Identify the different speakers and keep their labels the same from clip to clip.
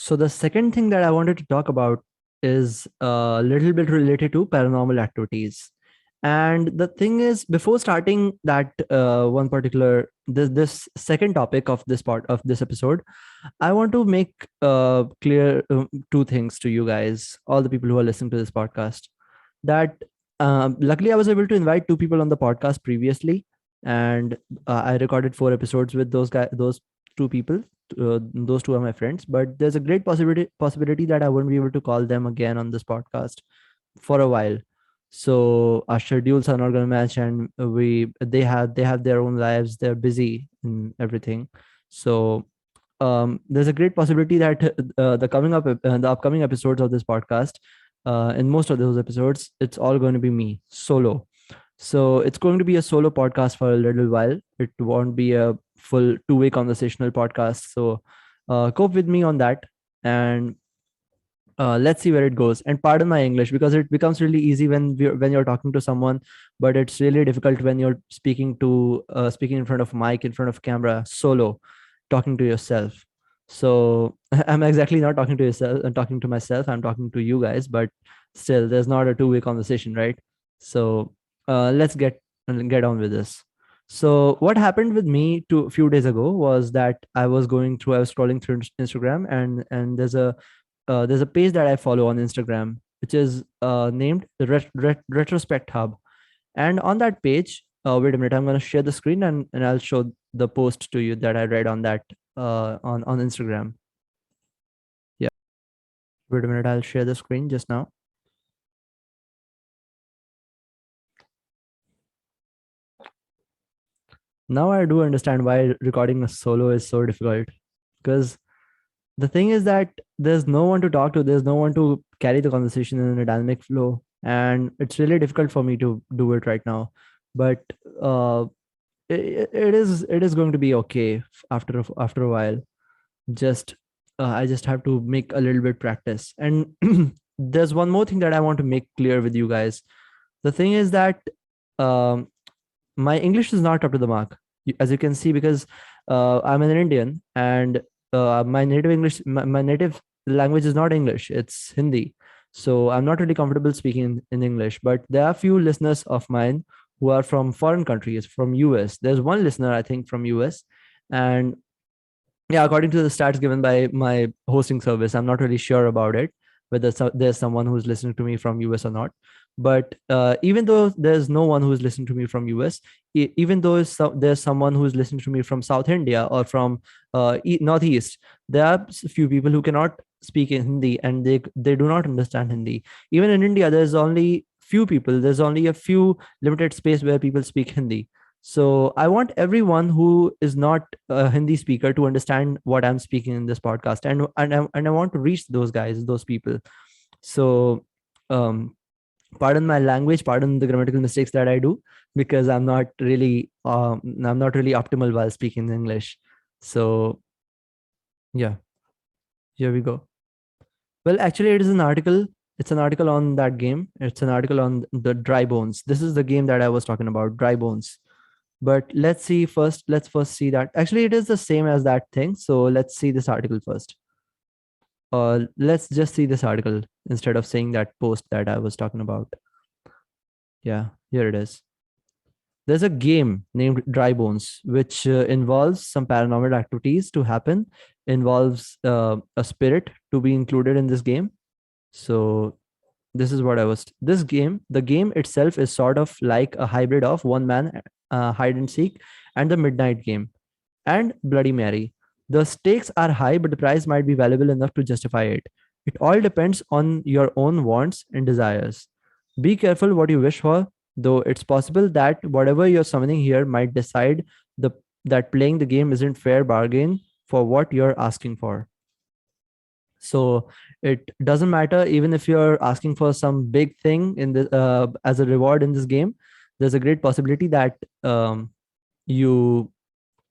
Speaker 1: So the second thing that I wanted to talk about is a little bit related to paranormal activities. And the thing is, before starting that one particular this second topic of this part of this episode, I want to make clear two things to you guys, all the people who are listening to this podcast. That luckily I was able to invite two people on the podcast previously, and I recorded 4 episodes with those two people. Those two are my friends, but there's a great possibility that I won't be able to call them again on this podcast for a while. So our schedules are not going to match, and they have their own lives. They're busy in everything. So there's a great possibility that the upcoming episodes of this podcast, in most of those episodes, it's all going to be me solo. So it's going to be a solo podcast for a little while. It won't be a full two-way conversational podcast. So cope with me on that, and let's see where it goes. And pardon my English, because it becomes really easy when you're talking to someone, but it's really difficult when you're speaking in front of mic, in front of camera, solo, talking to yourself. So I'm exactly not talking to yourself. I'm talking to myself. I'm talking to you guys, but still, there's not a two-way conversation, right? So let's get on with this. So what happened with me a few days ago was that I was scrolling through Instagram, and there's a page that I follow on Instagram, which is named the Retrospect Hub. And on that page, wait a minute, I'm going to share the screen, and I'll show the post to you that I read on that on Instagram. Yeah. Wait a minute, I'll share the screen just now. Now I do understand why recording a solo is so difficult, because the thing is that there's no one to talk to, there's no one to carry the conversation in a dynamic flow, and it's really difficult for me to do it right now. But uh, it is going to be okay after a while. Just I just have to make a little bit practice. And there's one more thing that I want to make clear with you guys. The thing is that um, my English is not up to the mark, as you can see, because I'm an Indian, and my native language is not English, it's Hindi. So I'm not really comfortable speaking in English. But there are few listeners of mine who are from foreign countries, from US. There's one listener, I think, from US. And yeah, according to the stats given by my hosting service, I'm not really sure about it, whether there's someone who's listening to me from US or not. But even though there's no one who's listening to me from US, even though there's someone who's listening to me from South India or from Northeast, there are few people who cannot speak in Hindi, and they do not understand Hindi. Even in India, there's only a few limited space where people speak Hindi. So I want everyone who is not a Hindi speaker to understand what I'm speaking in this podcast, and I want to reach those guys, those people. So um, pardon my language, pardon the grammatical mistakes that I do, because I'm not really optimal while speaking English. So yeah, here we go. Well, actually, it is an article. It's an article on that game. It's an article on the Dry Bones. This is the game that I was talking about, Dry Bones. But let's first see that actually it is the same as that thing. So let's see this article first. Let's just see this article instead of saying that post that I was talking about. Yeah, here it is. There's a game named Dry Bones, which involves some paranormal activities to happen, involves a spirit to be included in this game. So this is what the game itself is sort of like a hybrid of one man hide and seek and the midnight game and Bloody Mary. The stakes are high, but the price might be valuable enough to justify it. It all depends on your own wants and desires. Be careful what you wish for, though it's possible that whatever you're summoning here might decide that playing the game isn't fair bargain for what you're asking for. So it doesn't matter, even if you're asking for some big thing in the as a reward in this game, there's a great possibility that you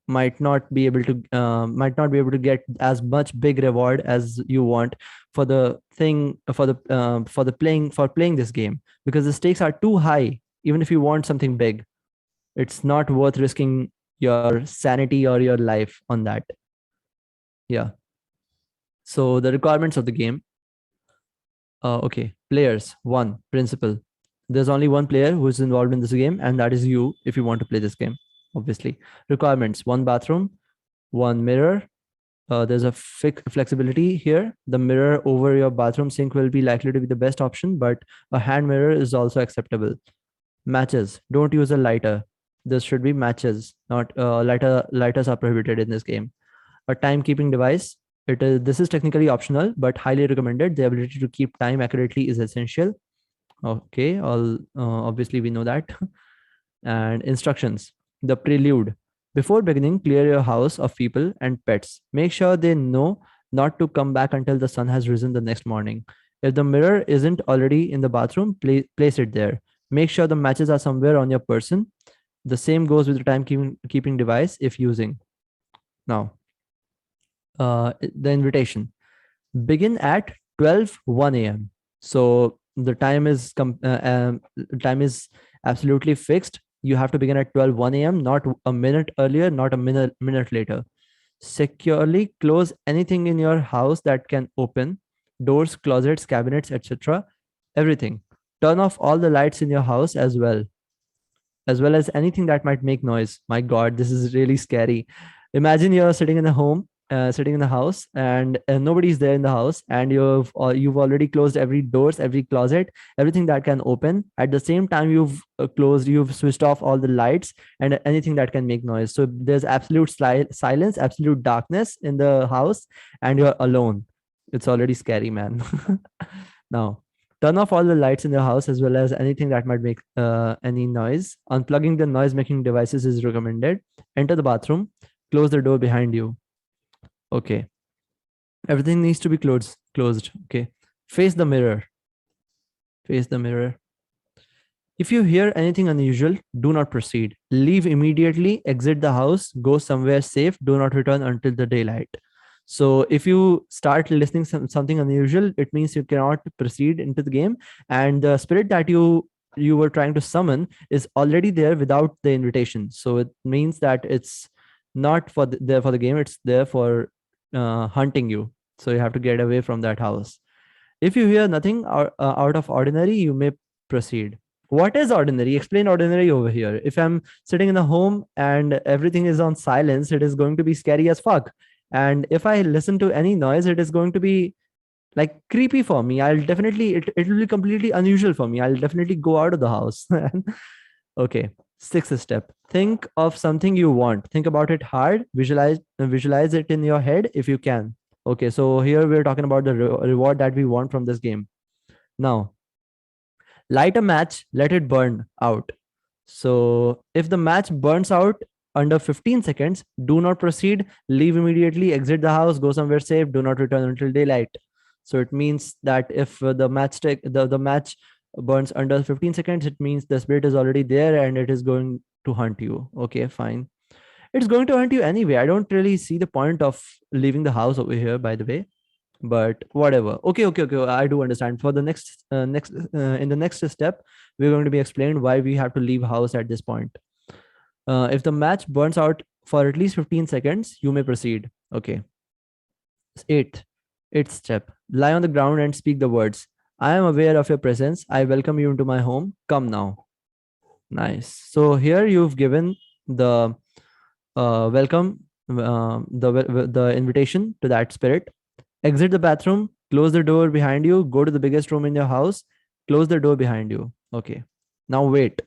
Speaker 1: might not be able to get as much big reward as you want for the thing for playing this game, because the stakes are too high. Even if you want something big, it's not worth risking your sanity or your life on that. Yeah. So the requirements of the game. Okay, players. One, principal. There's only one player who is involved in this game, and that is you if you want to play this game, obviously. Requirements: one bathroom, one mirror. There's a flexibility here. The mirror over your bathroom sink will be likely to be the best option, but a hand mirror is also acceptable. Matches. Don't use a lighter. This should be matches, not lighters are prohibited in this game. A timekeeping device. This is technically optional, but highly recommended. The ability to keep time accurately is essential. Okay, all obviously we know that. And instructions. The prelude. Before beginning, clear your house of people and pets. Make sure they know not to come back until the sun has risen the next morning. If the mirror isn't already in the bathroom, place it there. Make sure the matches are somewhere on your person. The same goes with the timekeeping device if using. Now, the invitation. Begin at 12:01 a.m. So the time is absolutely fixed. You have to begin at 12:01 a.m., not a minute earlier, not a minute later. Securely close anything in your house that can open: doors, closets, cabinets, etc. Everything. Turn off all the lights in your house as well as anything that might make noise. My God, this is really scary. Imagine you're sitting in the house, and nobody's there in the house, and you've already closed every doors, every closet, everything that can open. At the same time, you've switched off all the lights and anything that can make noise. So there's absolute silence, absolute darkness in the house, and you're alone. It's already scary, man. Now, turn off all the lights in the house as well as anything that might make any noise. Unplugging the noise making devices is recommended. Enter the bathroom, close the door behind you. Okay. Everything needs to be closed. Okay. Face the mirror. Face the mirror. If you hear anything unusual, do not proceed. Leave immediately, exit the house, go somewhere safe, do not return until the daylight. So if you start listening something unusual, it means you cannot proceed into the game, and the spirit that you were trying to summon is already there without the invitation. So it means that it's not there for the game, it's there for hunting you. So you have to get away from that house. If you hear nothing out of ordinary, you may proceed. What is ordinary? Explain ordinary over here. If I'm sitting in a home and everything is on silence, it is going to be scary as fuck. And if I listen to any noise, it is going to be like creepy for me. It will be completely unusual for me. I'll definitely go out of the house. Okay. Sixth step. Think of something you want. Think about it hard. Visualize it in your head if you can. Okay, so here we're talking about the reward that we want from this game. Now, light a match, let it burn out. So if the match burns out under 15 seconds, do not proceed, leave immediately, exit the house, go somewhere safe, do not return until daylight. So it means that if the match burns under 15 seconds, it means the spirit is already there and it is going to hunt you. Okay, fine. It's going to hunt you anyway. I don't really see the point of leaving the house over here, by the way, but whatever. Okay, I do understand. For the next in the next step, we're going to be explained why we have to leave house at this point. If the match burns out for at least 15 seconds, you may proceed. Okay. Eighth step. Lie on the ground and speak the words: I am aware of your presence, I welcome you into my home, come now. Nice. So here you've given the welcome, the invitation to that spirit. Exit the bathroom, close the door behind you, go to the biggest room in your house, close the door behind you. Okay. Now wait.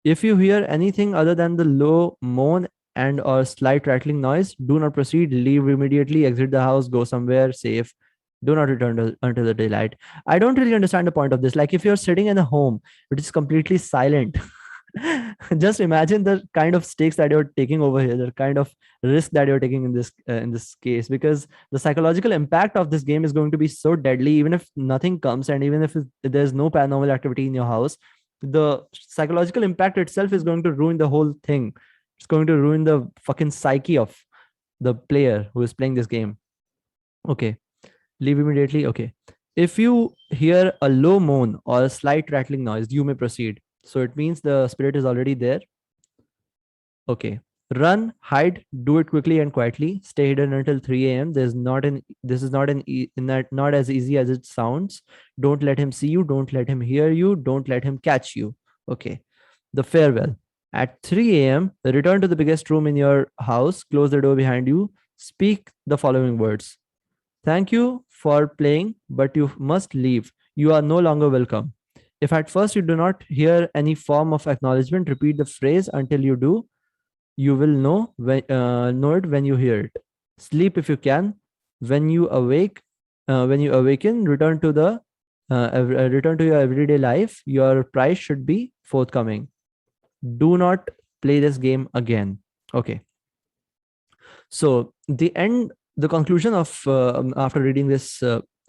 Speaker 1: If you hear anything other than the low moan and or slight rattling noise, do not proceed, leave immediately, exit the house, go somewhere safe. Do not return until the daylight. I don't really understand the point of this. Like if you're sitting in a home, it is completely silent. Just imagine the kind of stakes that you're taking over here, the kind of risk that you're taking in this case, because the psychological impact of this game is going to be so deadly. Even if nothing comes, and even if there's no paranormal activity in your house, the psychological impact itself is going to ruin the whole thing. It's going to ruin the fucking psyche of the player who is playing this game. Okay, leave immediately. Okay, if you hear a low moan or a slight rattling noise, you may proceed. So it means the spirit is already there. Okay. Run, hide, do it quickly and quietly. Stay hidden until 3 a.m. This is not not as easy as it sounds. Don't let him see you, don't let him hear you, don't let him catch you. Okay. The farewell. At 3 a.m., return to the biggest room in your house, close the door behind you, speak the following words. Thank you for playing, but you must leave. You are no longer welcome. If at first you do not hear any form of acknowledgement, repeat the phrase until you do. You will know it when you hear it. Sleep if you can. When you awake, when you awaken, return to your everyday life. Your price should be forthcoming. Do not play this game again. Okay. So the conclusion of after reading this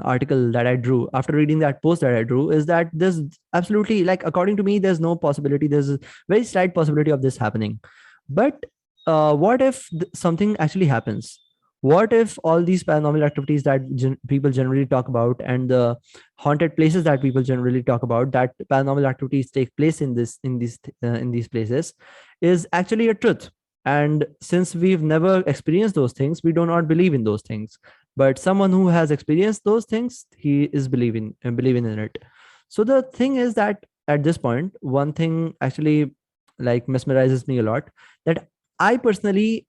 Speaker 1: article that I drew, after reading that post that I drew, is that there's absolutely, like, according to me, there's no possibility. There's a very slight possibility of this happening. But what if something actually happens? What if all these paranormal activities that people generally talk about, and the haunted places that people generally talk about, that paranormal activities take place in these places, is actually a truth? And since we've never experienced those things, we do not believe in those things. But someone who has experienced those things, he is believing in it. So the thing is that at this point, one thing actually, like, mesmerizes me a lot, that I personally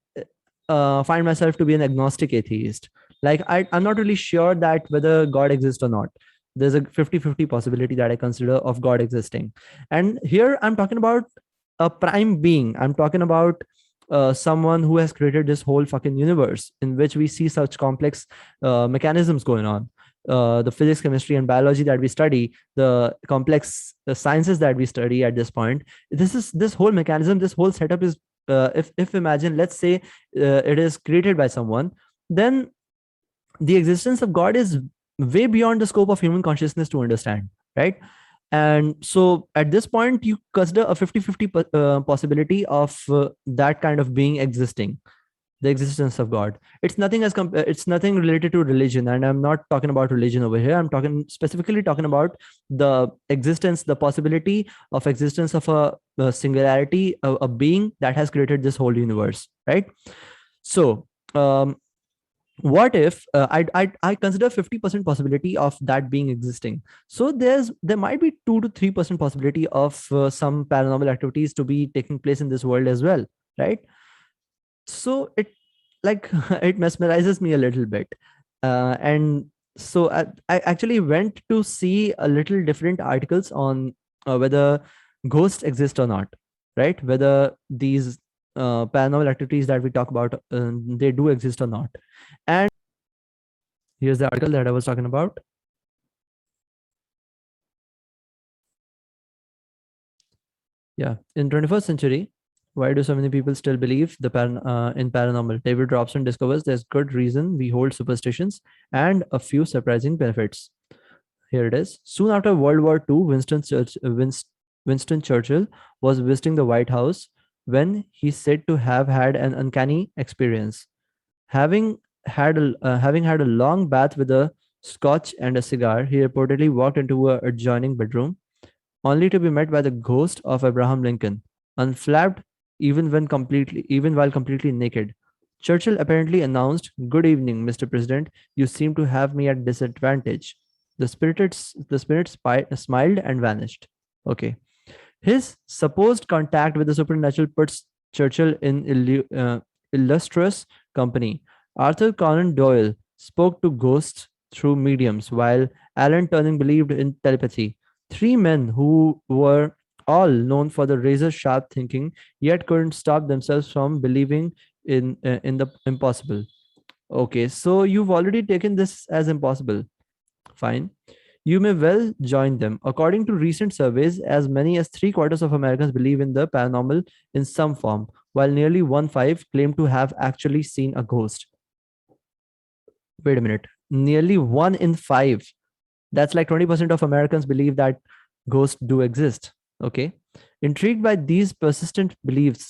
Speaker 1: find myself to be an agnostic atheist. Like, I'm not really sure that whether God exists or not. There's a 50-50 possibility that I consider of God existing. And here I'm talking about a prime being. I'm talking about someone who has created this whole fucking universe in which we see such complex mechanisms going on. The physics, chemistry, and biology that we study, the complex sciences that we study at this point. This whole mechanism, this whole setup is, if imagine, let's say it is created by someone, then the existence of God is way beyond the scope of human consciousness to understand, right? And so at this point, you consider a 50-50 possibility of that kind of being existing, the existence of God. It's nothing it's nothing related to religion, and I'm not talking about religion over here. I'm specifically talking about the existence, the possibility of existence of a singularity, a being that has created this whole universe, right? So what if I consider 50% possibility of that being existing. So there might be 2 to 3% possibility of some paranormal activities to be taking place in this world as well, right? So it, like, it mesmerizes me a little bit. And so I actually went to see a little different articles on whether ghosts exist or not, right? Whether these paranormal activities that we talk about, they do exist or not. And here's the article that I was talking about. Yeah. In 21st century, why do so many people still believe in paranormal? David Robson discovers there's good reason we hold superstitions and a few surprising benefits. Here it is. Soon after World War II, Winston Churchill was visiting the White House when he's said to have had an uncanny experience. Having had a long bath with a scotch and a cigar, he reportedly walked into an adjoining bedroom, only to be met by the ghost of Abraham Lincoln, unflapped even while completely naked. Churchill apparently announced, "Good evening, Mr. President. You seem to have me at disadvantage." The spirit smiled and vanished. Okay. His supposed contact with the supernatural puts Churchill in illustrious company. Arthur Conan Doyle spoke to ghosts through mediums, while Alan Turing believed in telepathy. Three men who were all known for the razor sharp thinking, yet couldn't stop themselves from believing in the impossible. Okay, so you've already taken this as impossible. Fine. You may well join them. According to recent surveys, as many as three-quarters of Americans believe in the paranormal in some form, while nearly one-five claim to have actually seen a ghost. Wait a minute. Nearly 1 in 5. That's like 20% of Americans believe that ghosts do exist. Okay. Intrigued by these persistent beliefs,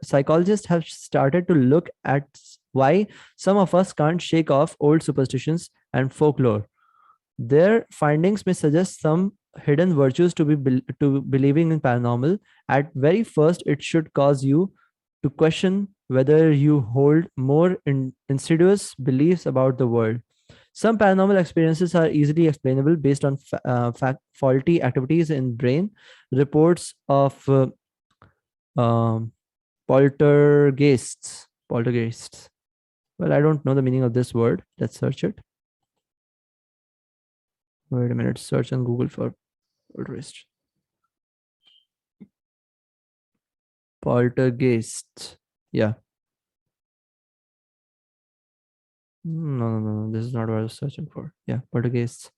Speaker 1: psychologists have started to look at why some of us can't shake off old superstitions and folklore. Their findings may suggest some hidden virtues to believing in paranormal. At very first, it should cause you to question whether you hold more insidious beliefs about the world. Some paranormal experiences are easily explainable based on faulty activities in brain. Reports of um, poltergeists. Poltergeists. Well, I don't know the meaning of this word. Let's search it. Wait a minute. Search on Google for poltergeist. Poltergeist. Yeah. No, no, no, no. This is not what I was searching for. Yeah, poltergeists.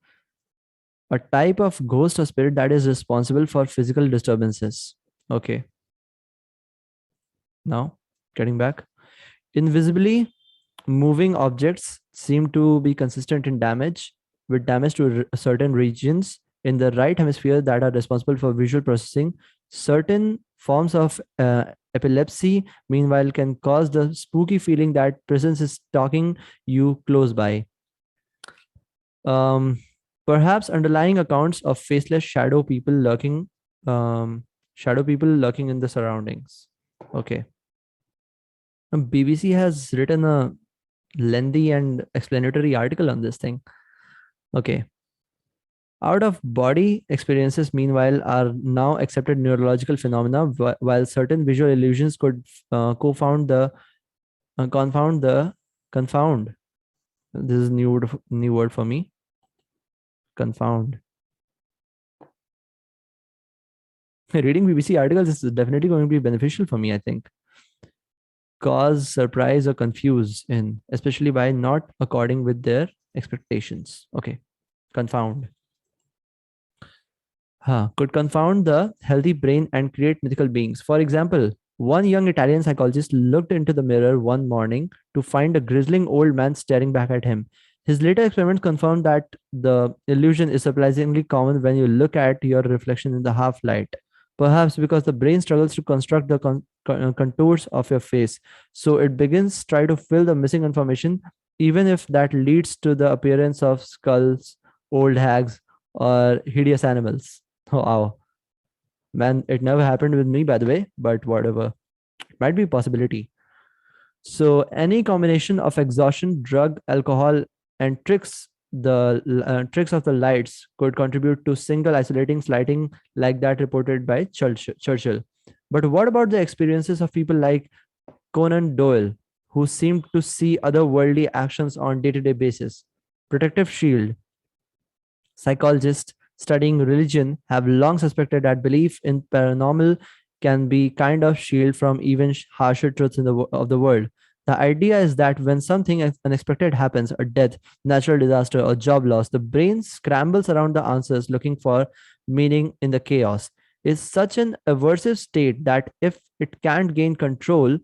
Speaker 1: A type of ghost or spirit that is responsible for physical disturbances. Okay. Now, getting back. Invisibly moving objects seem to be consistent in damage, with damage to certain regions in the right hemisphere that are responsible for visual processing. Certain forms of epilepsy, meanwhile, can cause the spooky feeling that presence is stalking you close by. Um, Perhaps underlying accounts of faceless shadow people lurking in the surroundings. Okay. BBC has written a lengthy and explanatory article on this thing. Okay. Out of body experiences, meanwhile, are now accepted neurological phenomena, while certain visual illusions could confound the confound. This is new word for me. Confound. Reading BBC articles is definitely going to be beneficial for me, I think. Cause surprise or confuse in, especially by not according with their expectations. Okay. Confound. Could confound the healthy brain and create mythical beings. For example, one young Italian psychologist looked into the mirror one morning to find a grizzling old man staring back at him. His later experiments confirmed that the illusion is surprisingly common when you look at your reflection in the half light. Perhaps because the brain struggles to construct the contours of your face, so it begins try to fill the missing information, even if that leads to the appearance of skulls, old hags, or hideous animals. Oh, wow. Man, it never happened with me, by the way, but whatever. It might be a possibility. So, any combination of exhaustion, drug, alcohol, and tricks of the lights could contribute to single isolating slighting like that reported by Churchill. But what about the experiences of people like Conan Doyle, who seemed to see otherworldly actions on day-to-day basis? Protective shield. Psychologists studying religion have long suspected that belief in paranormal can be kind of shield from even harsher truths of the world. The idea is that when something unexpected happens, a death, natural disaster, or job loss, the brain scrambles around the answers looking for meaning in the chaos. It's such an aversive state that if it can't gain control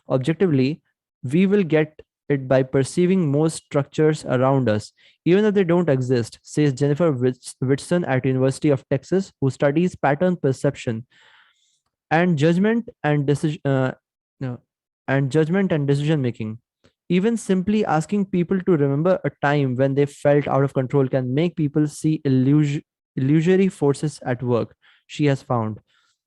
Speaker 1: objectively, we will get it by perceiving most structures around us even if they don't exist, says Jennifer Whitson at University of Texas, who studies pattern perception and no, judgment and decision making. Even simply asking people to remember a time when they felt out of control can make people see illusory forces at work. She has found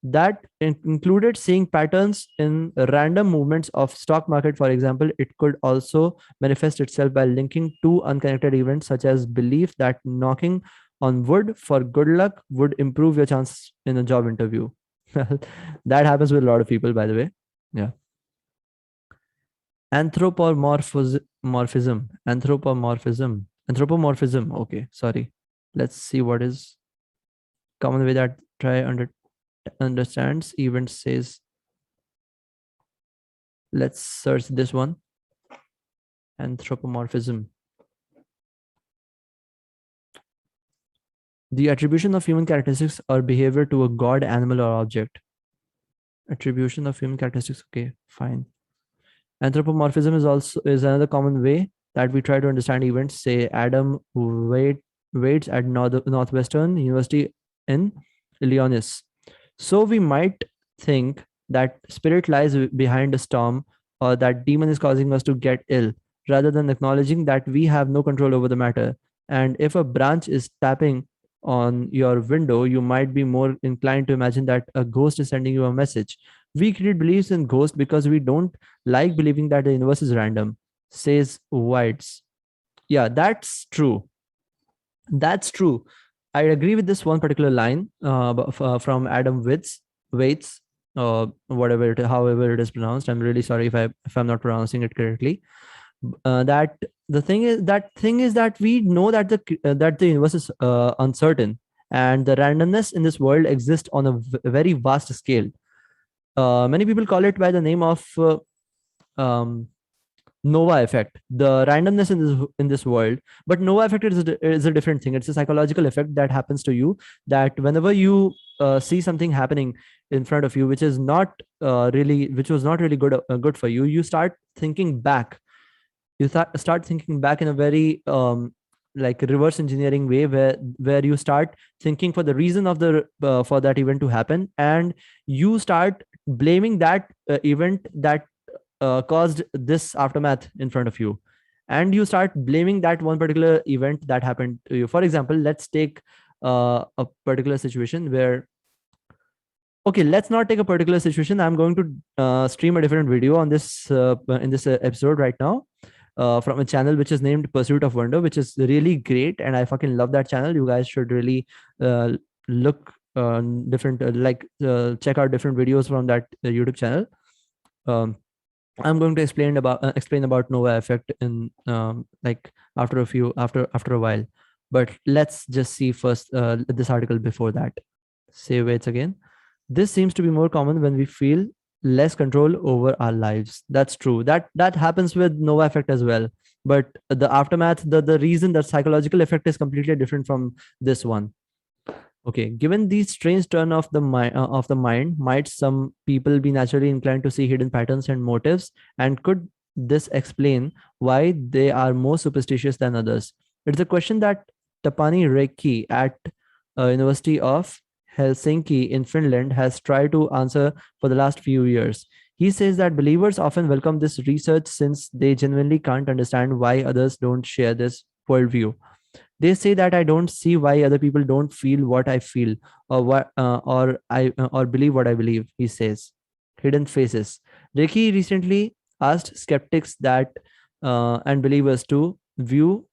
Speaker 1: that included seeing patterns in random movements of stock market. For example, it could also manifest itself by linking two unconnected events, such as belief that knocking on wood for good luck would improve your chance in a job interview. That happens with a lot of people, by the way. Yeah. Anthropomorphism. Okay, sorry. Let's see what is common way that try understands event says. Let's search this one. Anthropomorphism. The attribution of human characteristics or behavior to a god, animal, or object. Attribution of human characteristics. Okay, fine. Anthropomorphism is another common way that we try to understand events. Say Adam waits at Northwestern University in Illinois. So we might think that spirit lies behind a storm or that demon is causing us to get ill, rather than acknowledging that we have no control over the matter. And if a branch is tapping on your window, you might be more inclined to imagine that a ghost is sending you a message. We create beliefs in ghosts because we don't like believing that the universe is random, says Whites. Yeah, that's true. That's true. I agree with this one particular line from Adam Waits, however it is pronounced. I'm really sorry if I'm not pronouncing it correctly. That the thing is that we know that the universe is uncertain, and the randomness in this world exists on a very vast scale. Many people call it by the name of um, Nova effect, the randomness in this world. But Nova effect is a different thing. It's a psychological effect that happens to you, that whenever you see something happening in front of you, which was not really good for you, you start thinking back. Start thinking back in a very like reverse engineering way, where you start thinking for the reason of the for that event to happen, and you start blaming that event that caused this aftermath in front of you, and you start blaming that one particular event that happened to you. For example, let's take a particular situation where, okay, let's not take a particular situation. I'm going to stream a different video on this in this episode right now, from a channel which is named Pursuit of Wonder, which is really great, and I fucking love that channel. You guys should really uh, look different check out different videos from that YouTube channel. um, I'm going to explain about Nova effect in after a while. But let's just see first this article before that. Say waits again. This seems to be more common when we feel less control over our lives. That's true. That happens with Nova effect as well. But the aftermath, the reason, the psychological effect is completely different from this one. Okay, given these strange turn of the mind, might some people be naturally inclined to see hidden patterns and motives? And could this explain why they are more superstitious than others? It's a question that Tapani Rekki at University of Helsinki in Finland has tried to answer for the last few years. He says that believers often welcome this research since they genuinely can't understand why others don't share this worldview. They say that I don't see why other people don't feel what I feel, or believe what I believe. He says, hidden faces. Ricky recently asked skeptics that and believers to view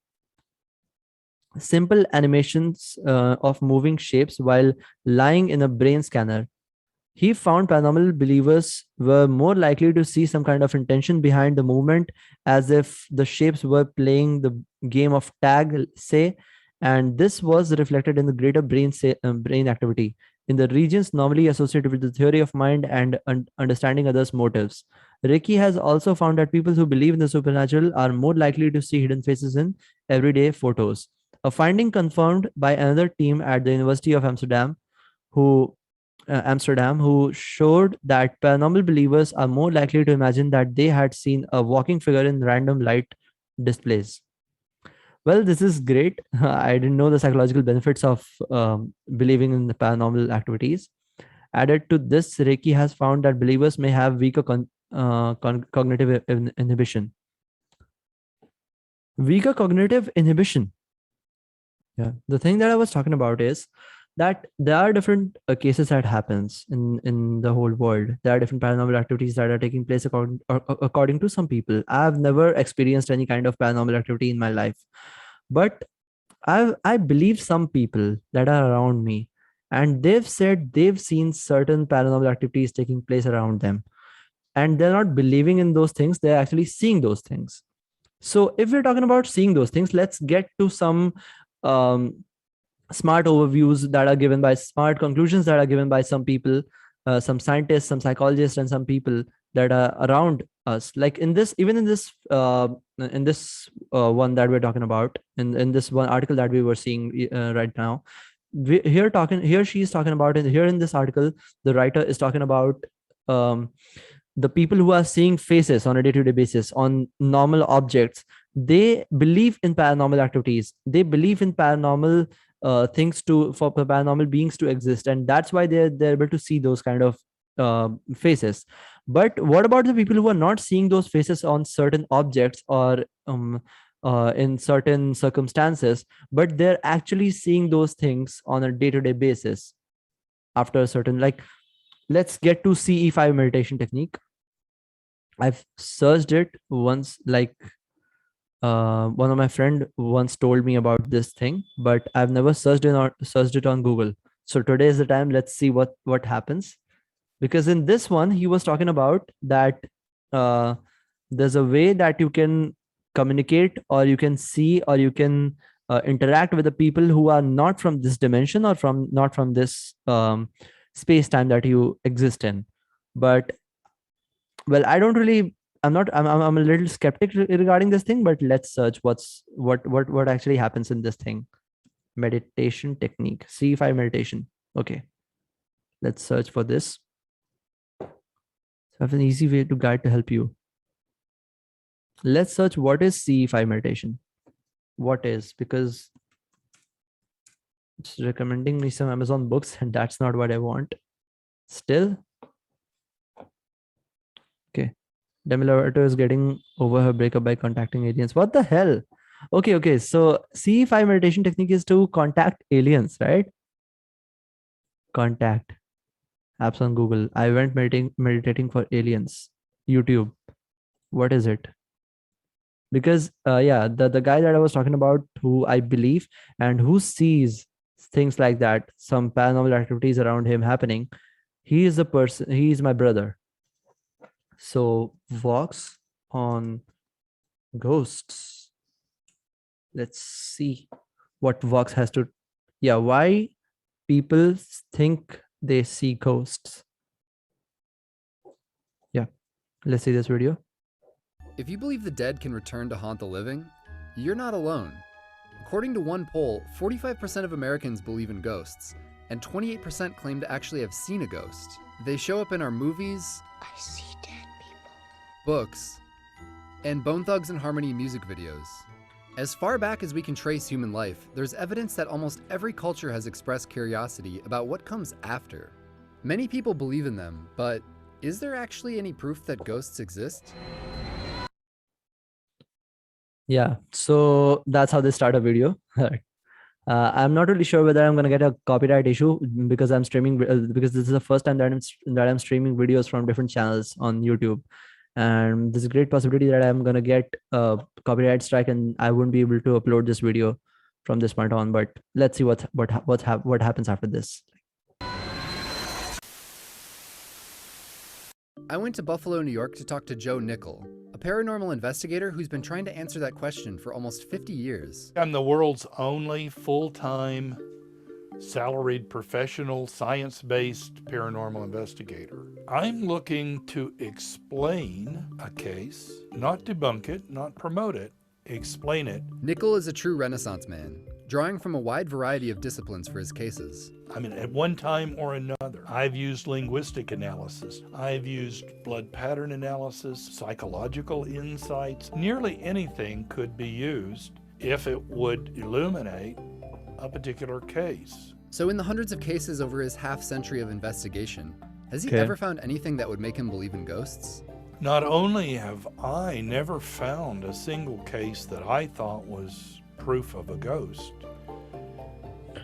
Speaker 1: simple animations of moving shapes while lying in a brain scanner. He found paranormal believers were more likely to see some kind of intention behind the movement, as if the shapes were playing the game of tag, say, and this was reflected in the greater brain activity in the regions normally associated with the theory of mind and understanding others' motives. Ricky has also found that people who believe in the supernatural are more likely to see hidden faces in everyday photos. A finding confirmed by another team at the University of who Amsterdam, who showed that paranormal believers are more likely to imagine that they had seen a walking figure in random light displays. Well, this is great. I didn't know the psychological benefits of believing in the paranormal activities. Added to this, Reiki has found that believers may have weaker cognitive inhibition. Weaker cognitive inhibition. Yeah. The thing that I was talking about is that there are different cases that happens in the whole world. There are different paranormal activities that are taking place according to some people. I've never experienced any kind of paranormal activity in my life, but I believe some people that are around me, and they've said they've seen certain paranormal activities taking place around them, and they're not believing in those things, they're actually seeing those things. So if we're talking about seeing those things, let's get to some um, smart overviews that are given by smart conclusions that are given by some people, some scientists, some psychologists, and some people that are around us. Like even in this one that we're talking about, in this one article that we were seeing right now, here she's talking about, and here in this article, the writer is talking about um, the people who are seeing faces on a day-to-day basis on normal objects. They believe in paranormal activities, they believe in paranormal things for paranormal beings to exist, and that's why they're able to see those kind of faces. But what about the people who are not seeing those faces on certain objects, or in certain circumstances, but they're actually seeing those things on a day-to-day basis after a certain, like, let's get to CE5 meditation technique. I've searched it once, like one of my friend once told me about this thing, but I've never searched it on Google. So today is the time. Let's see what happens. Because in this one, he was talking about that uh, there's a way that you can communicate, or you can see, or you can interact with the people who are not from this dimension, or from not from this space time that you exist in. But well, I don't really, I'm a little skeptic regarding this thing, but let's search what actually happens in this thing. Meditation technique, C5 meditation. Okay, let's search for this. So I have an easy way to guide to help you. Let's search what is CE5 meditation. What is, because it's recommending me some Amazon books, and that's not what I want. Still, okay. Demi Lovato is getting over her breakup by contacting aliens. What the hell? Okay. So CE5 meditation technique is to contact aliens, right? Contact apps on Google. I went meditating for aliens. YouTube. What is it? Because yeah, the guy that I was talking about, who I believe and who sees things like that, some paranormal activities around him happening, he is the person, he is my brother. So walks on ghosts. Let's see what Vox has to, yeah, why people think they see ghosts. Yeah, let's see this video.
Speaker 2: If you believe the dead can return to haunt the living, you're not alone. According to one poll, 45% of Americans believe in ghosts, and 28% claim to actually have seen a ghost. They show up in our movies,
Speaker 3: I see dead people,
Speaker 2: books, and Bone Thugs and Harmony music videos. As far back as we can trace human life, there's evidence that almost every culture has expressed curiosity about what comes after. Many people believe in them, but is there actually any proof that ghosts exist?
Speaker 1: Yeah, so that's how they start a video. I'm not really sure whether I'm going to get a copyright issue, because I'm streaming, because this is the first time that I'm streaming videos from different channels on YouTube, and there's a great possibility that I'm going to get a copyright strike and I wouldn't be able to upload this video from this point on. But let's see what happens after this.
Speaker 2: I went to Buffalo, New York to talk to Joe Nickel, a paranormal investigator who's been trying to answer that question for almost 50 years.
Speaker 4: I'm the world's only full-time, salaried, professional, science-based paranormal investigator. I'm looking to explain a case, not debunk it, not promote it, explain it.
Speaker 2: Nickel is a true Renaissance man, drawing from a wide variety of disciplines for his cases.
Speaker 4: I mean, at one time or another, I've used linguistic analysis. I've used blood pattern analysis, psychological insights. Nearly anything could be used if it would illuminate a particular case.
Speaker 2: So in the hundreds of cases over his half-century of investigation, has he ever found anything that would make him believe in ghosts?
Speaker 4: Not only have I never found a single case that I thought was proof of a ghost,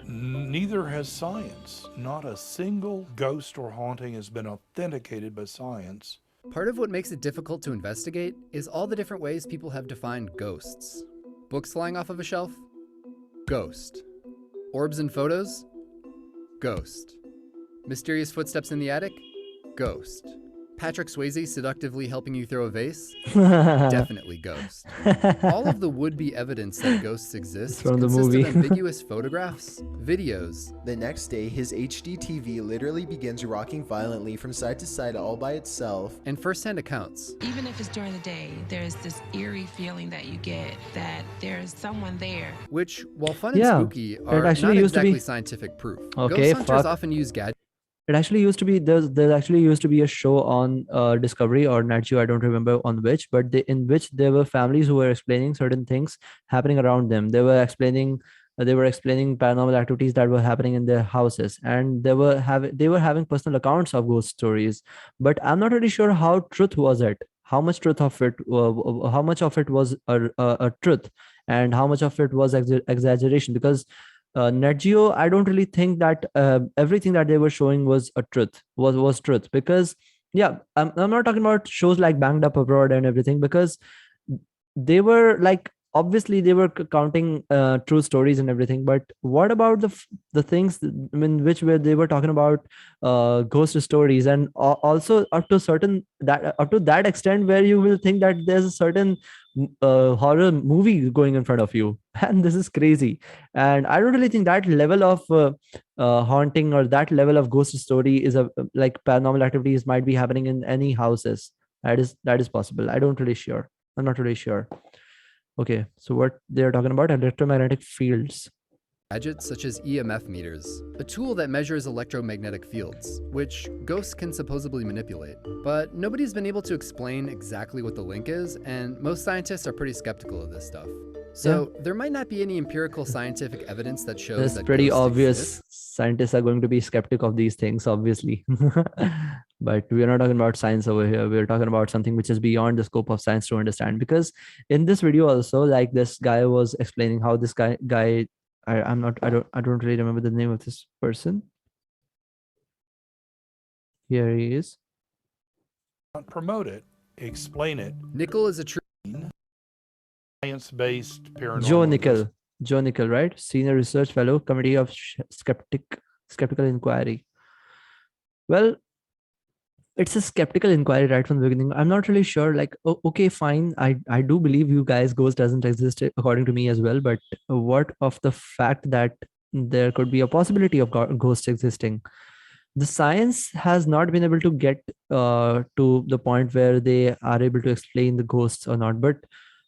Speaker 4: neither has science. Not a single ghost or haunting has been authenticated by science.
Speaker 2: Part of what makes it difficult to investigate is all the different ways people have defined ghosts. Books flying off of a shelf? Ghost. Orbs in photos? Ghost. Mysterious footsteps in the attic? Ghost. Patrick Swayze seductively helping you throw a vase? Definitely ghost. All of the would-be evidence that ghosts exist
Speaker 1: from the
Speaker 2: consists
Speaker 1: movie.
Speaker 2: of ambiguous photographs, videos.
Speaker 3: The next day, his HD TV literally begins rocking violently from side to side all by itself,
Speaker 2: and first-hand accounts.
Speaker 5: Even if it's during the day, there's this eerie feeling that you get that there's someone there.
Speaker 2: Which, while fun and spooky, are not
Speaker 1: actually used to
Speaker 2: exactly
Speaker 1: be
Speaker 2: scientific proof.
Speaker 1: Okay,
Speaker 2: Ghost hunters often use gadgets.
Speaker 1: It actually used to be, there actually used to be a show on Discovery or Nat Geo, I don't remember on which, but in which there were families who were explaining certain things happening around them. They were explaining paranormal activities that were happening in their houses, and they were having personal accounts of ghost stories. But I'm not really sure how truth was it. how much truth of it, how much of it was a truth, and how much of it was exaggeration. Because Net Geo, I don't really think that everything that they were showing was a truth, was truth. Because yeah, I'm not talking about shows like Banged Up Abroad and everything, because they were like, obviously they were counting true stories and everything, but what about the things, I mean, which were they were talking about ghost stories, and also up to certain that up to that extent where you will think that there's a certain horror movie going in front of you and this is crazy. And I don't really think that level of haunting or that level of ghost story is a like paranormal activities might be happening in any houses. That is possible. I'm not really sure. Okay, so what they're talking about, electromagnetic fields.
Speaker 2: Gadgets such as EMF meters, a tool that measures electromagnetic fields, which ghosts can supposedly manipulate. But nobody's been able to explain exactly what the link is, and most scientists are pretty skeptical of this stuff. So there might not be any empirical scientific evidence that shows
Speaker 1: It's
Speaker 2: that
Speaker 1: pretty
Speaker 2: ghosts
Speaker 1: obvious.
Speaker 2: exist.
Speaker 1: Scientists are going to be skeptic of these things, obviously. But we're not talking about science over here. We're talking about something which is beyond the scope of science to understand. Because in this video also, like this guy was explaining how this guy I don't really remember the name of this person. Here he is.
Speaker 4: Promote it, explain it.
Speaker 2: Nickel is a true
Speaker 4: Science-based paranormal.
Speaker 1: Joe Nickel, right? Senior Research Fellow, Committee of Skeptical Inquiry. Well, it's a skeptical inquiry right from the beginning. I'm not really sure. Like, okay, fine. I do believe you guys ghost doesn't exist according to me as well. But what of the fact that there could be a possibility of ghosts existing? The science has not been able to get to the point where they are able to explain the ghosts or not. But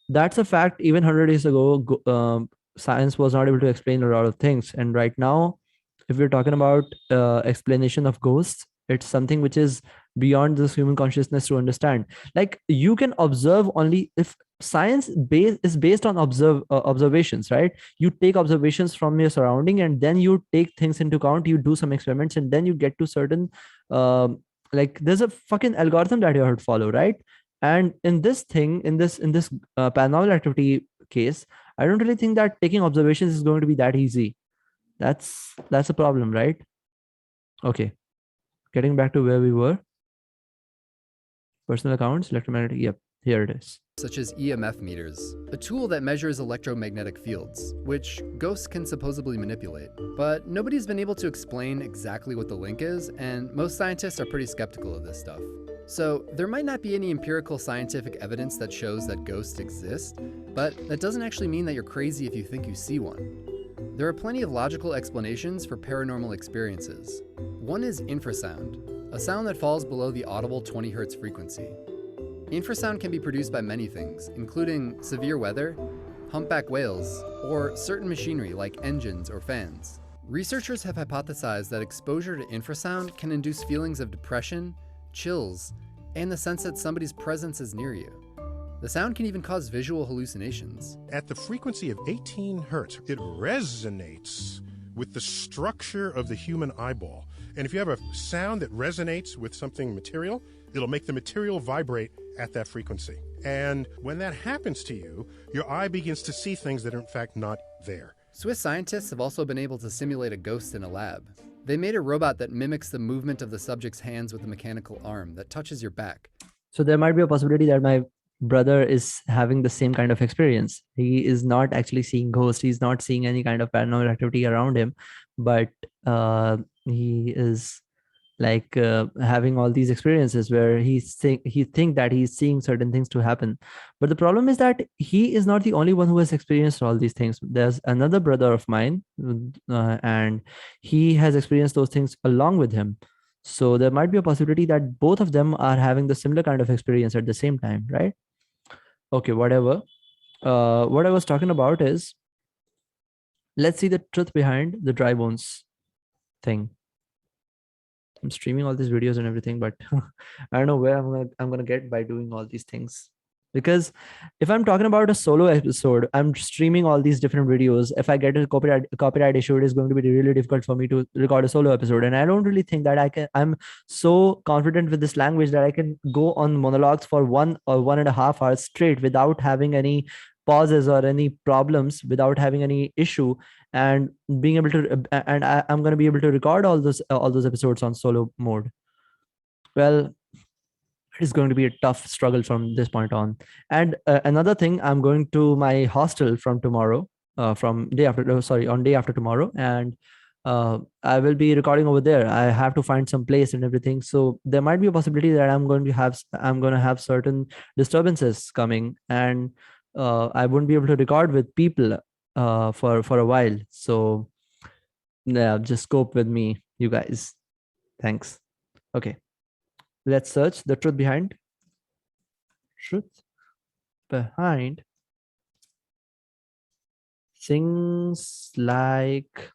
Speaker 1: that's a fact. Even 100 years ago, science was not able to explain a lot of things. And right now, if we're talking about explanation of ghosts, it's something which is beyond this human consciousness to understand. Like, you can observe only if science is based on observations, right? You take observations from your surrounding, and then you take things into account, you do some experiments, and then you get to certain like, there's a fucking algorithm that you have to follow, right? And in this thing, in this paranormal activity case, I don't really think that taking observations is going to be that easy. That's a problem, right? Okay, getting back to where we were. Personal accounts, electromagnetic. Yep, here it is.
Speaker 2: Such as EMF meters, a tool that measures electromagnetic fields, which ghosts can supposedly manipulate. But nobody's been able to explain exactly what the link is, and most scientists are pretty skeptical of this stuff. So there might not be any empirical scientific evidence that shows that ghosts exist, but that doesn't actually mean that you're crazy if you think you see one. There are plenty of logical explanations for paranormal experiences. One is infrasound, a sound that falls below the audible 20 Hz frequency. Infrasound can be produced by many things, including severe weather, humpback whales, or certain machinery like engines or fans. Researchers have hypothesized that exposure to infrasound can induce feelings of depression, chills, and the sense that somebody's presence is near you. The sound can even cause visual hallucinations.
Speaker 6: At the frequency of 18 hertz, it resonates with the structure of the human eyeball. And if you have a sound that resonates with something material, it'll make the material vibrate at that frequency. And when that happens to you, your eye begins to see things that are in fact not there.
Speaker 2: Swiss scientists have also been able to simulate a ghost in a lab. They made a robot that mimics the movement of the subject's hands with a mechanical arm that touches your back.
Speaker 1: So there might be a possibility that my brother is having the same kind of experience. He is not actually seeing ghosts. He's not seeing any kind of paranormal activity around him, but he is like having all these experiences where he think that he's seeing certain things to happen. But the problem is that he is not the only one who has experienced all these things. There's another brother of mine, and he has experienced those things along with him. So there might be a possibility that both of them are having the similar kind of experience at the same time, right? Okay, whatever. What I was talking about is, let's see the truth behind the dry bones thing. I'm streaming all these videos and everything, but I don't know where I'm gonna get by doing all these things. Because if I'm talking about a solo episode, I'm streaming all these different videos. If I get a copyright issue, it is going to be really difficult for me to record a solo episode. And I don't really think that I'm so confident with this language that I can go on monologues for 1 or 1.5 hours straight without having any pauses or any problems, without having any issue, and being able to and I'm going to be able to record all those episodes on solo mode. Well, it is going to be a tough struggle from this point on. And another thing, I'm going to my hostel from tomorrow, from day after, on day after tomorrow, and I will be recording over there. I have to find some place and everything, so there might be a possibility that I'm going to have certain disturbances coming, and I won't be able to record with people for a while. So yeah, just cope with me, you guys. Thanks. Okay. Let's search the truth behind things like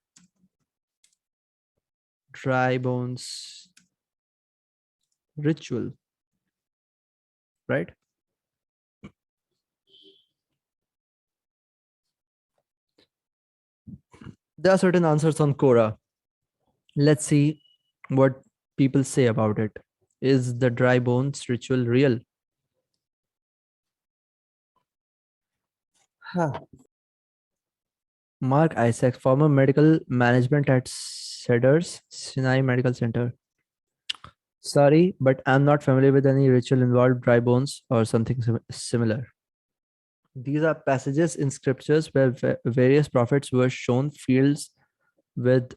Speaker 1: dry bones ritual, right? There are certain answers on Quora. Let's see what people say about it. Is the dry bones ritual real? Mark Isaac, former medical management at Cedars Sinai Medical Center. Sorry, but I'm not familiar with any ritual involved dry bones or something similar. These are passages in scriptures where various prophets were shown fields filled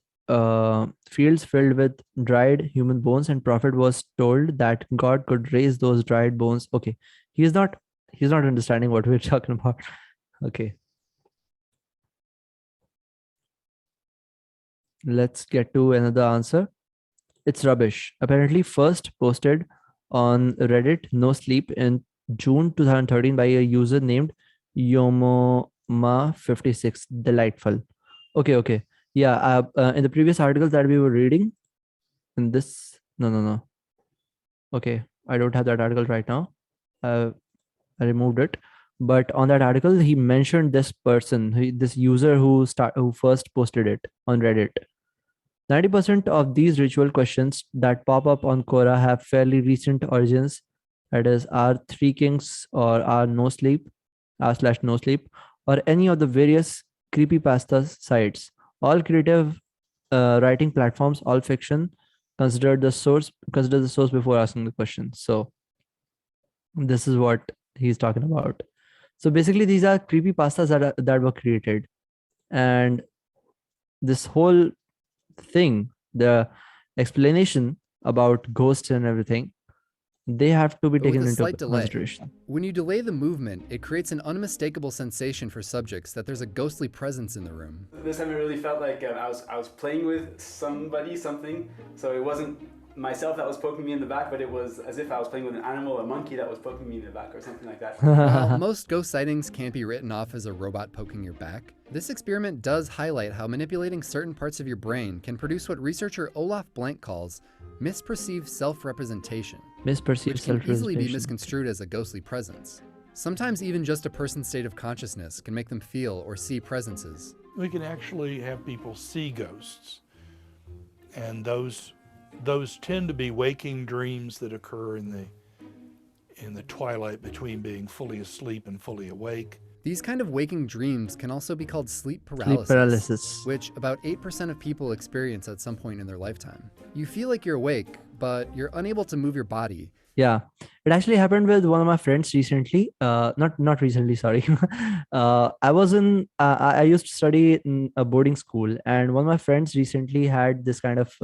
Speaker 1: with dried human bones, and prophet was told that God could raise those dried bones. Okay, he's not understanding what we're talking about. Okay, let's get to another answer. It's rubbish. Apparently first posted on Reddit No Sleep in June 2013 by a user named Yomoma56. Delightful. Okay. Yeah, in the previous articles that we were reading, in this, no. Okay, I don't have that article right now. I removed it. But on that article, he mentioned this person, this user who first posted it on Reddit. 90% of these ritual questions that pop up on Quora have fairly recent origins. That is, are Three Kings or are No Sleep, r/No Sleep, or any of the various creepypasta sites. All creative writing platforms, all fiction. Consider the source before asking the question. So this is what he's talking about. So basically, these are creepypastas that were created, and this whole thing, the explanation about ghosts and everything, they have to be
Speaker 2: But with
Speaker 1: taken
Speaker 2: a
Speaker 1: into
Speaker 2: slight delay.
Speaker 1: consideration.
Speaker 2: When you delay the movement, it creates an unmistakable sensation for subjects that there's a ghostly presence in the room.
Speaker 7: This time it really felt like I was playing with something. So it wasn't myself that was poking me in the back, but it was as if I was playing with an animal, a monkey that was poking me in the back or something like that.
Speaker 2: While most ghost sightings can't be written off as a robot poking your back, this experiment does highlight how manipulating certain parts of your brain can produce what researcher Olaf Blank calls misperceived self-representation,
Speaker 1: Misperceived
Speaker 2: which can easily be
Speaker 1: self-representation.
Speaker 2: misconstrued as a ghostly presence. Sometimes even just a person's state of consciousness can make them feel or see presences.
Speaker 4: We can actually have people see ghosts, and those tend to be waking dreams that occur in the twilight between being fully asleep and fully awake.
Speaker 2: These kind of waking dreams can also be called sleep
Speaker 1: Sleep paralysis.
Speaker 2: which about 8% of people experience at some point in their lifetime. You feel like you're awake, but you're unable to move your body.
Speaker 1: Yeah, it actually happened with one of my friends recently. Not recently, sorry. I used to study in a boarding school, and one of my friends recently had this kind of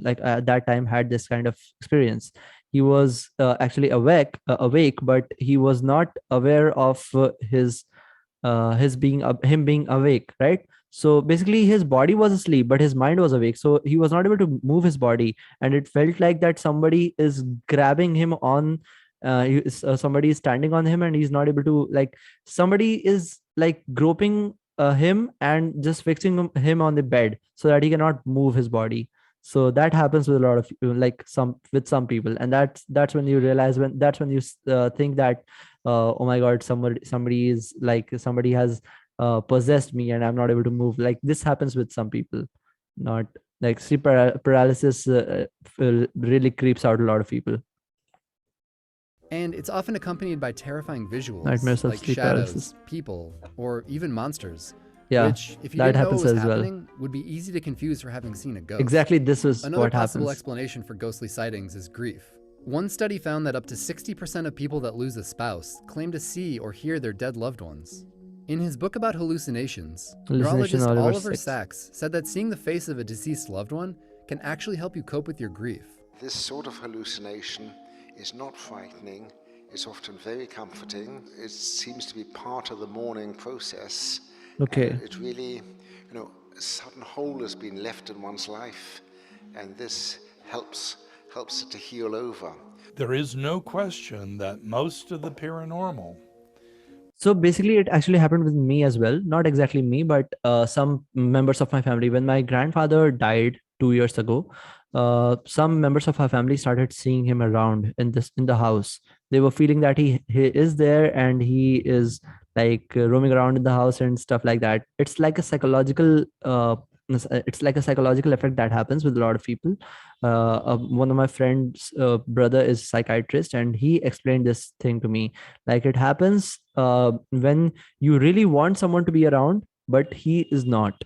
Speaker 1: at that time had this kind of experience. He was actually awake, but he was not aware of him being awake, right? So basically his body was asleep but his mind was awake, so he was not able to move his body, and it felt like that somebody is grabbing him on somebody is standing on him, and he's not able to, like, somebody is like groping him and just fixing him on the bed so that he cannot move his body. So that happens with a lot of some people, and that's when you realize, that's when you think that oh my god, somebody has possessed me and I'm not able to move. Like this happens with some people. Not like sleep paralysis really creeps out a lot of people.
Speaker 2: And it's often accompanied by terrifying visuals
Speaker 1: Nightmares of
Speaker 2: like
Speaker 1: sleep
Speaker 2: shadows,
Speaker 1: paralysis.
Speaker 2: people, or even monsters,
Speaker 1: Yeah,
Speaker 2: which, if you
Speaker 1: that
Speaker 2: didn't know
Speaker 1: happens
Speaker 2: what was
Speaker 1: as well.
Speaker 2: happening, would be easy to confuse for having seen a ghost.
Speaker 1: Exactly, this is
Speaker 2: Another
Speaker 1: what
Speaker 2: possible
Speaker 1: happens.
Speaker 2: explanation for ghostly sightings is grief. One study found that up to 60% of people that lose a spouse claim to see or hear their dead loved ones. In his book about hallucinations,
Speaker 1: Hallucination
Speaker 2: neurologist
Speaker 1: Oliver
Speaker 2: Oliver
Speaker 1: Sacks.
Speaker 2: Sacks said that seeing the face of a deceased loved one can actually help you cope with your grief.
Speaker 8: This sort of hallucination is not frightening, it's often very comforting. It seems to be part of the mourning process.
Speaker 1: Okay.
Speaker 8: And it really, a sudden hole has been left in one's life, and this helps it to heal over.
Speaker 4: There is no question that most of the paranormal.
Speaker 1: So basically, it actually happened with me as well. Not exactly me, but some members of my family. When my grandfather died 2 years ago, some members of our family started seeing him around in the house. They were feeling that he is there and he is like roaming around in the house and stuff like that. It's like a psychological effect that happens with a lot of people. One of my friends' brother is psychiatrist, and he explained this thing to me. Like it happens when you really want someone to be around, but he is not.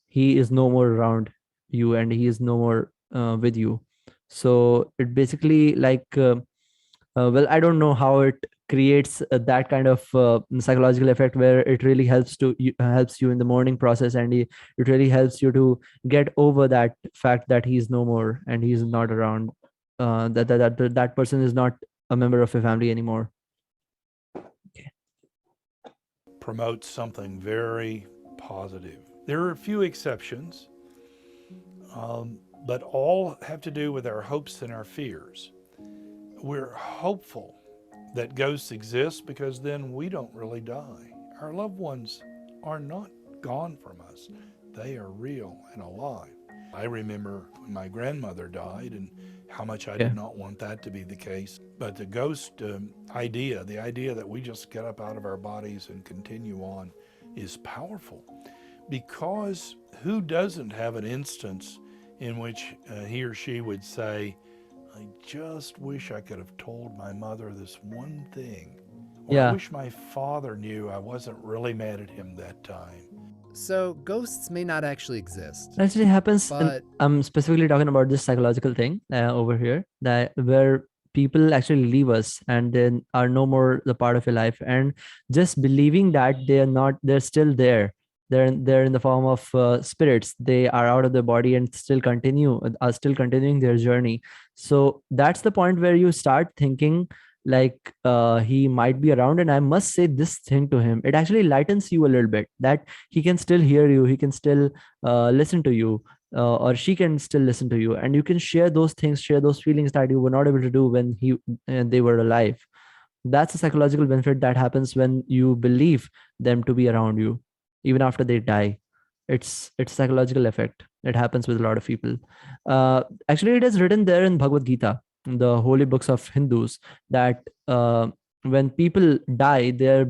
Speaker 1: He is no more around you, and he is no more with you. So it basically well, I don't know how it creates that kind of psychological effect where it really helps you in the mourning process, and it really helps you to get over that fact that he's no more and he's not around. That person is not a member of your family anymore.
Speaker 4: Promotes something very positive. There are a few exceptions, but all have to do with our hopes and our fears. We're hopeful that ghosts exist because then we don't really die. Our loved ones are not gone from us. They are real and alive. I remember when my grandmother died and how much I did not want that to be the case. But the ghost idea, the idea that we just get up out of our bodies and continue on, is powerful. Because who doesn't have an instance in which he or she would say, I just wish I could have told my mother this one thing. Or I wish my father knew I wasn't really mad at him that time.
Speaker 2: So ghosts may not actually exist.
Speaker 1: Actually happens.
Speaker 2: But
Speaker 1: I'm specifically talking about this psychological thing over here, that where people actually leave us and then are no more the part of your life, and just believing that they're still there. They're in the form of spirits. They are out of the body and are still continuing their journey. So that's the point where you start thinking like he might be around, and I must say this thing to him. It actually lightens you a little bit, that he can still hear you, he can still listen to you, or she can still listen to you, and you can share those feelings that you were not able to do when they were alive. That's a psychological benefit that happens when you believe them to be around you even after they die. It's psychological effect. It happens with a lot of people. Actually, it is written there in Bhagavad Gita, the holy books of Hindus, that when people die, their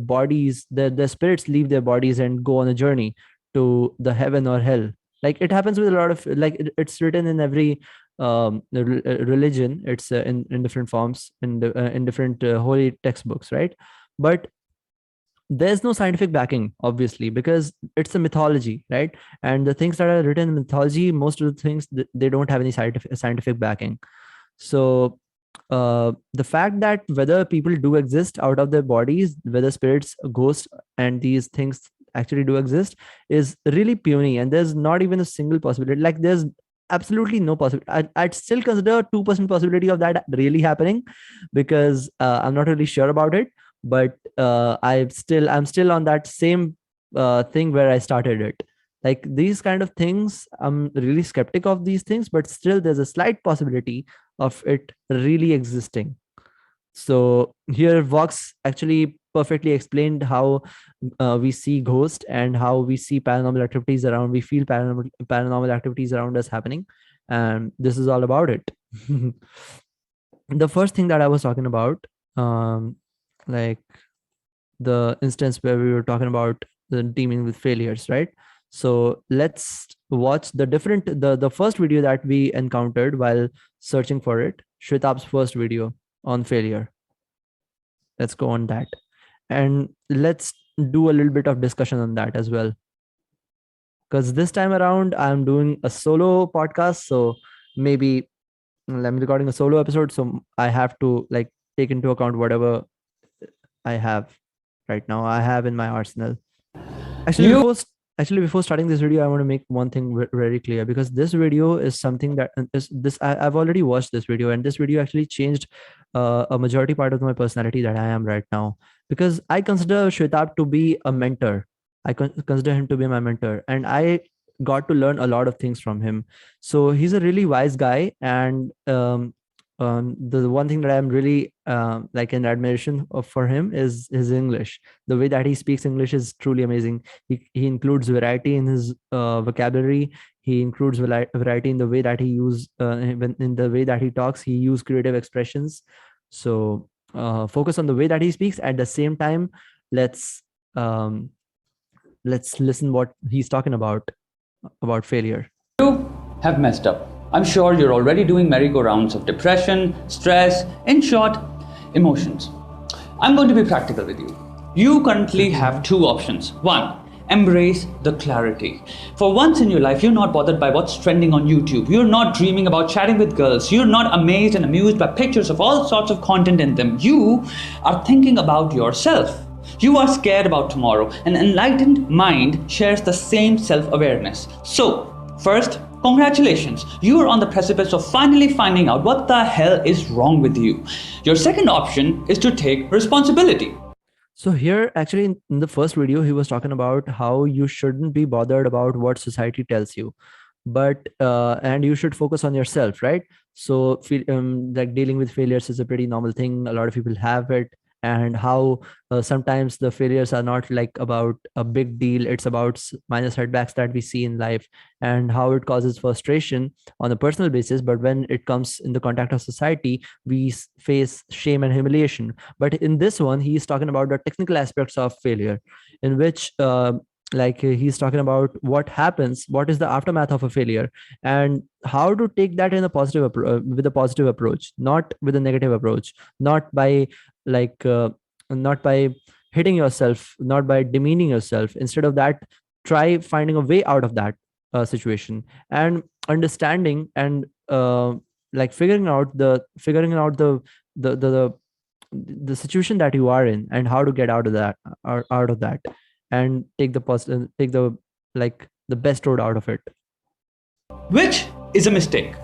Speaker 1: spirits leave their bodies and go on a journey to the heaven or hell. Like it happens with a lot of, like it's written in every religion. It's in different forms, in different holy textbooks, right? But there's no scientific backing, obviously, because it's a mythology, right? And the things that are written in mythology, most of the things, they don't have any scientific backing. So the fact that whether people do exist out of their bodies, whether spirits, ghosts, and these things actually do exist, is really puny, and there's not even a single possibility. Like there's absolutely no possibility. I'd still consider 2% possibility of that really happening, because I'm not really sure about it. But I'm still on that same thing where I started it. Like these kind of things, I'm really skeptic of these things, but still there's a slight possibility of it really existing. So here Vox actually perfectly explained how we see ghosts and how we see paranormal activities around, we feel paranormal activities around us happening. And this is all about it. The first thing that I was talking about, like the instance where we were talking about the dealing with failures, right? So let's watch the first video that we encountered while searching for it, Shwetab's first video on failure. Let's go on that, and let's do a little bit of discussion on that as well, because this time around I'm doing a solo podcast, so maybe I'm recording a solo episode, so I have to like take into account whatever I have right now, I have in my arsenal. Actually, before starting this video, I want to make one thing very clear, because this video is something that is this I've already watched this video, and this video actually changed a majority part of my personality that I am right now, because I consider Shwetab to be a mentor. I consider him to be my mentor, and I got to learn a lot of things from him. So he's a really wise guy, and the one thing that I'm really like in admiration for him is his English. The way that he speaks English is truly amazing. He includes variety in his vocabulary. He includes variety in the way that he in the way that he talks. He use creative expressions. So focus on the way that he speaks. At the same time, let's listen what he's talking about failure.
Speaker 9: You have messed up. I'm sure you're already doing merry-go-rounds of depression, stress, in short, emotions. I'm going to be practical with you. You currently have two options. One, embrace the clarity. For once in your life, you're not bothered by what's trending on YouTube. You're not dreaming about chatting with girls. You're not amazed and amused by pictures of all sorts of content in them. You are thinking about yourself. You are scared about tomorrow. An enlightened mind shares the same self-awareness. So, first, congratulations. You are on the precipice of finally finding out what the hell is wrong with you. Your second option is to take responsibility.
Speaker 1: So here, actually, in the first video, he was talking about how you shouldn't be bothered about what society tells you, but and you should focus on yourself, right? So like dealing with failures is a pretty normal thing. A lot of people have it, and how sometimes the failures are not like about a big deal. It's about minor setbacks that we see in life, and how it causes frustration on a personal basis. But when it comes in the contact of society, we face shame and humiliation. But in this one, he's talking about the technical aspects of failure, in which like he's talking about what happens, what is the aftermath of a failure, and how to take that in a positive with a positive approach, not with a negative approach, not by like not by hitting yourself, not by demeaning yourself. Instead of that, try finding a way out of that situation, and understanding and like figuring out the situation that you are in, and how to get out of that, and take the positive, take the like the best road out of it.
Speaker 9: Which is a mistake.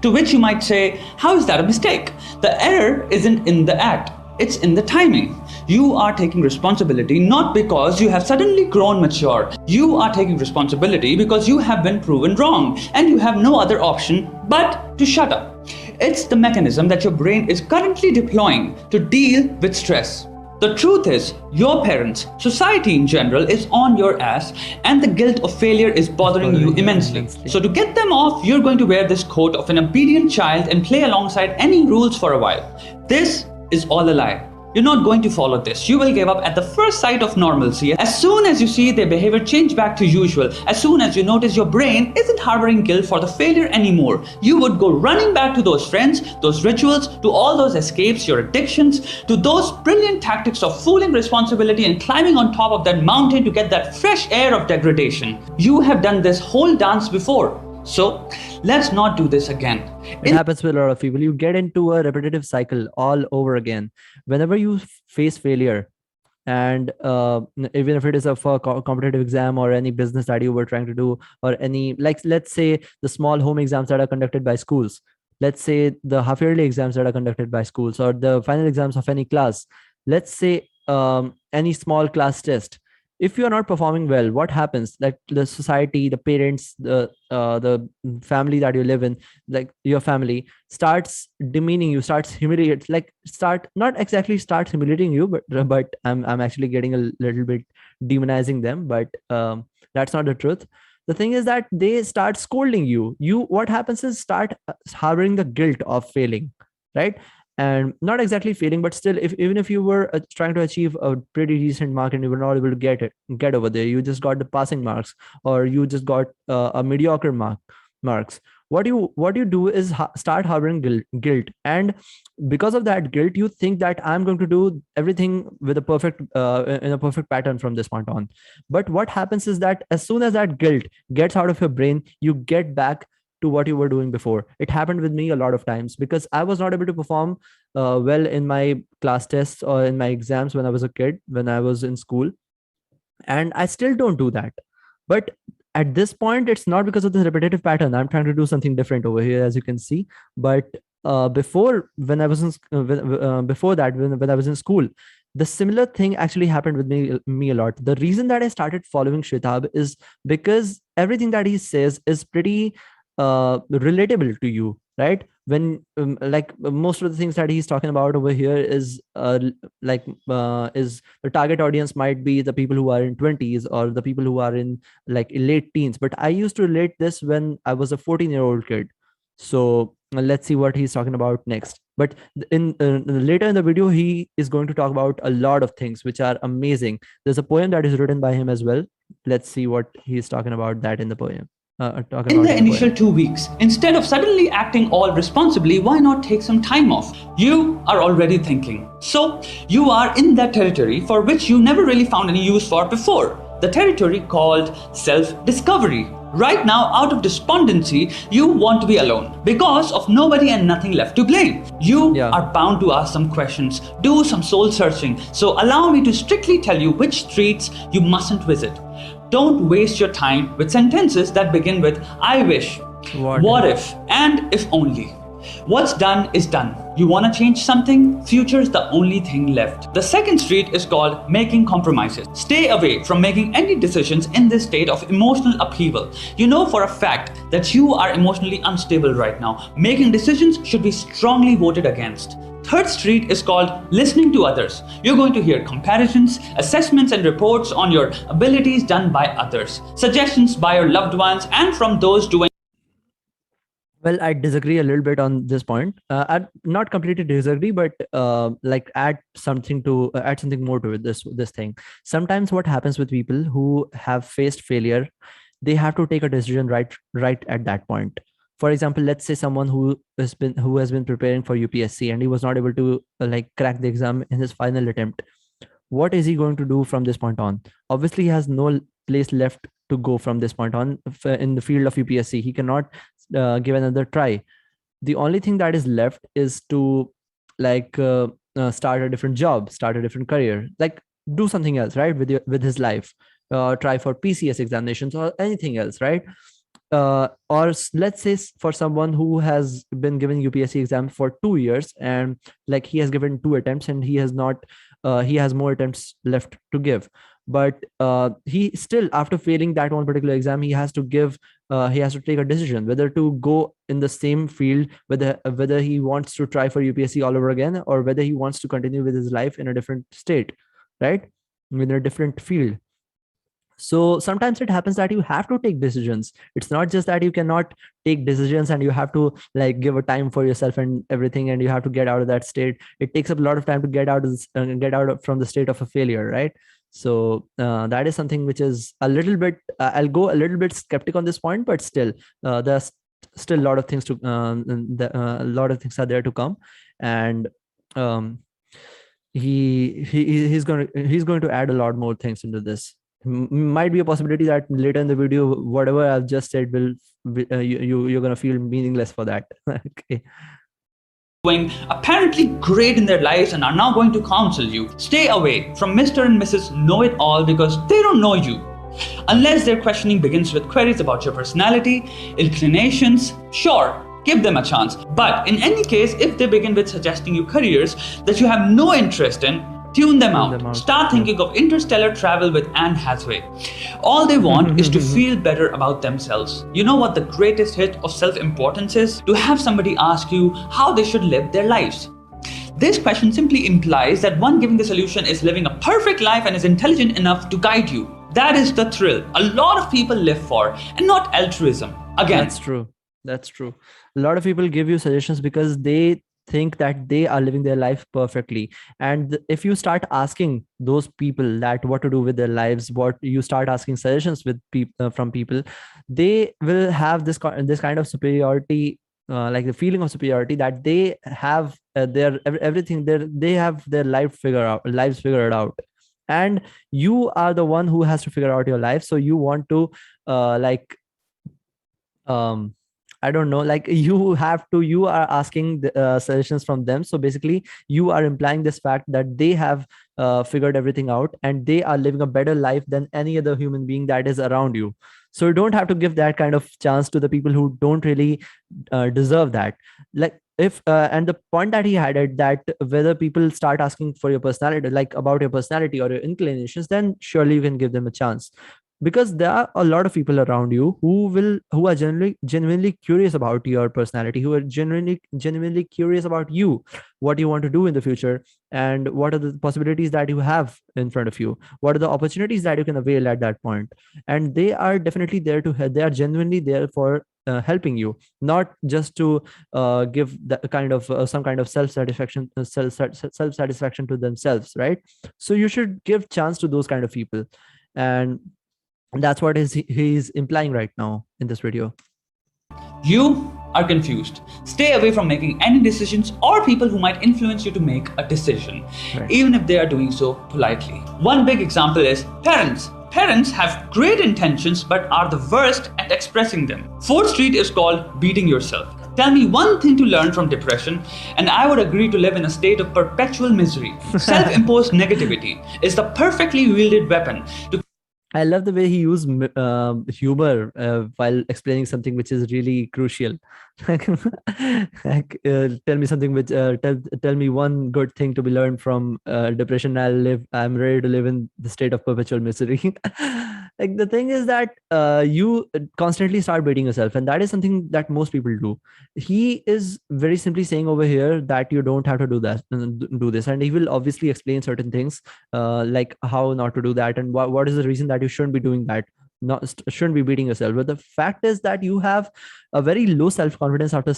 Speaker 9: To which you might say, how is that a mistake? The error isn't in the act, it's in the timing. You are taking responsibility not because you have suddenly grown mature. You are taking responsibility because you have been proven wrong, and you have no other option but to shut up. It's the mechanism that your brain is currently deploying to deal with stress. The truth is, your parents, society in general, is on your ass, and the guilt of failure is bothering you immensely. So to get them off, you're going to wear this coat of an obedient child and play alongside any rules for a while. This is all a lie. You're not going to follow this. You will give up at the first sight of normalcy. As soon as you see their behavior change back to usual, as soon as you notice your brain isn't harboring guilt for the failure anymore, you would go running back to those friends, those rituals, to all those escapes, your addictions, to those brilliant tactics of fooling responsibility and climbing on top of that mountain to get that fresh air of degradation. You have done this whole dance before. So let's not do this again.
Speaker 1: It happens with a lot of people. You get into a repetitive cycle all over again. Whenever you face failure, and even if it is for a competitive exam or any business that you were trying to do, or any, like, let's say the small home exams that are conducted by schools, let's say the half yearly exams that are conducted by schools, or the final exams of any class, let's say any small class test. If you are not performing well, what happens? Like the society, the parents, the family that you live in, like your family starts demeaning you, starts humiliate, like not exactly start humiliating you, but I'm actually getting a little bit demonizing them, but that's not the truth. The thing is that they start scolding you. What happens is start harboring the guilt of failing, right? and not exactly failing, but still, even if you were trying to achieve a pretty decent mark and you were not able to get over there, you just got the passing marks, or you just got a mediocre marks. What you do is start harboring guilt, and because of that guilt, you think that I'm going to do everything with a perfect in a perfect pattern from this point on. But what happens is that as soon as that guilt gets out of your brain, you get back to what you were doing before. It happened with me a lot of times because I was not able to perform well in my class tests or in my exams when I was a kid, when I was in school, and I still don't do that. But at this point, it's not because of the repetitive pattern. I'm trying to do something different over here, as you can see. But before, when I was in, before that, when I was in school, the similar thing actually happened with me a lot. The reason that I started following Shwetab is because everything that he says is pretty relatable to you, right? When like most of the things that he's talking about over here is is the target audience might be the people who are in 20s or the people who are in like late teens, but I used to relate this when I was a 14-year-old kid. So let's see what he's talking about next. But in later in the video, he is going to talk about a lot of things which are amazing. There's a poem that is written by him as well. Let's see what he's talking about that in the poem.
Speaker 9: In the initial 2 weeks, instead of suddenly acting all responsibly, why not take some time off? You are already thinking. So, you are in that territory for which you never really found any use for before. The territory called self-discovery. Right now, out of despondency, you want to be alone because of nobody and nothing left to blame. You are bound to ask some questions, do some soul searching. So allow me to strictly tell you which streets you mustn't visit. Don't waste your time with sentences that begin with I wish, what if, and if only. What's done is done. You want to change something? Future is the only thing left. The second street is called making compromises. Stay away from making any decisions in this state of emotional upheaval. You know for a fact that you are emotionally unstable right now. Making decisions should be strongly voted against. Third street is called listening to others. You're going to hear comparisons, assessments and reports on your abilities done by others, suggestions by your loved ones and from those doing.
Speaker 1: Well, I disagree a little bit on this point. I not completely disagree, but like add something more to it. This thing. Sometimes what happens with people who have faced failure, they have to take a decision right at that point. For example, let's say someone who has been preparing for UPSC and he was not able to crack the exam in his final attempt. What is he going to do from this point on? Obviously, he has no place left to go from this point on in the field of UPSC. He cannot give another try. The only thing that is left is to start a different job, start a different career, do something else, right? With his life, try for PCS examinations or anything else, right? Or let's say for someone who has been given UPSC exam for 2 years and he has given 2 attempts and he has more attempts left to give, but he still, after failing that one particular exam, he has to take a decision whether to go in the same field, whether he wants to try for UPSC all over again, or whether he wants to continue with his life in a different state, right, in a different field. So sometimes it happens that you have to take decisions. It's not just that you cannot take decisions and you have to give a time for yourself and everything, and you have to get out of that state. It takes up a lot of time to get out from the state of a failure, right? So that is something which is a little bit, I'll go a little bit skeptic on this point, but still there's still a lot of things a lot of things are there to come. And he's going to add a lot more things into this. Might be a possibility that later in the video, whatever I've just said will you're going to feel meaningless for that. Okay.
Speaker 9: Doing apparently great in their lives and are now going to counsel you. Stay away from Mr. and Mrs. Know-it-all because they don't know you. Unless their questioning begins with queries about your personality, inclinations, sure, give them a chance. But in any case, if they begin with suggesting you careers that you have no interest in, tune them out. Start thinking of interstellar travel with Anne Hathaway. All they want is to feel better about themselves. You know what the greatest hit of self-importance is? To have somebody ask you how they should live their lives. This question simply implies that one giving the solution is living a perfect life and is intelligent enough to guide you. That is the thrill a lot of people live for, and not altruism. Again,
Speaker 1: That's true. A lot of people give you suggestions because they think that they are living their life perfectly. And if you start asking those people that what to do with their lives, what you start asking suggestions with people from people, they will have this kind of superiority, like the feeling of superiority, that they have everything, they have their lives figured out, and you are the one who has to figure out your life. So you want to like um I don't know, like you are asking the suggestions from them. So basically you are implying this fact that they have figured everything out, and they are living a better life than any other human being that is around you. So you don't have to give that kind of chance to the people who don't really deserve that. Like if and the point that he had it, that whether people start asking for your personality, like about your personality or your inclinations, then surely you can give them a chance, because there are a lot of people around you who are genuinely curious about your personality, who are genuinely curious about you, what you want to do in the future, and what are the possibilities that you have in front of you, what are the opportunities that you can avail at that point. And they are definitely there to help. They are genuinely there for helping you, not just to give that kind of some kind of self satisfaction to themselves, right? So you should give chance to those kind of people. And that's what he's implying right now in this video.
Speaker 9: You are confused. Stay away from making any decisions or people who might influence you to make a decision,
Speaker 1: Right.
Speaker 9: even if they are doing so politely. One big example is parents. Parents have great intentions but are the worst at expressing them. Fourth Street is called beating yourself. Tell me one thing to learn from depression, and I would agree to live in a state of perpetual misery. Self-imposed negativity is the perfectly wielded weapon to
Speaker 1: I love the way he used humor while explaining something which is really crucial. Tell me something which tell me one good thing to be learned from depression. I'm ready to live in the state of perpetual misery. Like the thing is that you constantly start beating yourself, and that is something that most people do. He is very simply saying over here that you don't have to do this, and he will obviously explain certain things, like how not to do that, and what is the reason that you shouldn't be doing that, shouldn't be beating yourself. But the fact is that you have a very low self-confidence after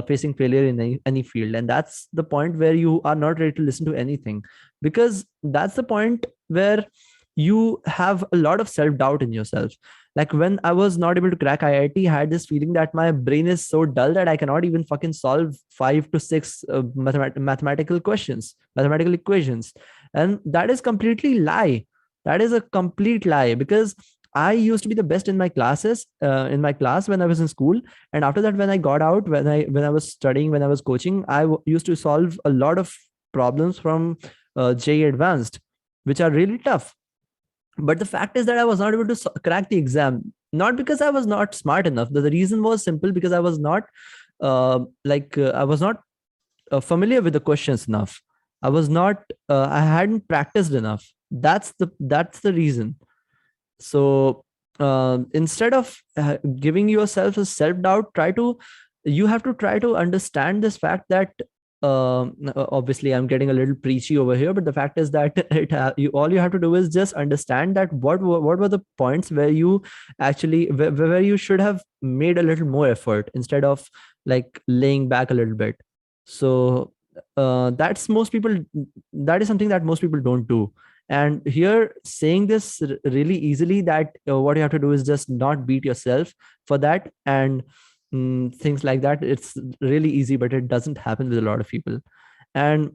Speaker 1: facing failure in any field, and that's the point where you are not ready to listen to anything, because that's the point where you have a lot of self-doubt in yourself. Like when I was not able to crack IIT, I had this feeling that my brain is so dull that I cannot even fucking solve 5 to 6 mathematical equations. And that is completely lie. That is a complete lie, because I used to be the best in my classes, in my class when I was in school. And after that, when I got out, when I was studying, when I was coaching, used to solve a lot of problems from JEE Advanced, which are really tough. But the fact is that I was not able to crack the exam, not because I was not smart enough. The reason was simple, because I was not familiar with the questions enough. I hadn't practiced enough. That's the reason. So instead of giving yourself a self-doubt, you have to try to understand this fact that obviously I'm getting a little preachy over here, but the fact is that all you have to do is just understand that what were the points where you actually where you should have made a little more effort instead of like laying back a little bit. So that is something that most people don't do. And here saying this really easily, that what you have to do is just not beat yourself for that, and things like that. It's really easy, but it doesn't happen with a lot of people. And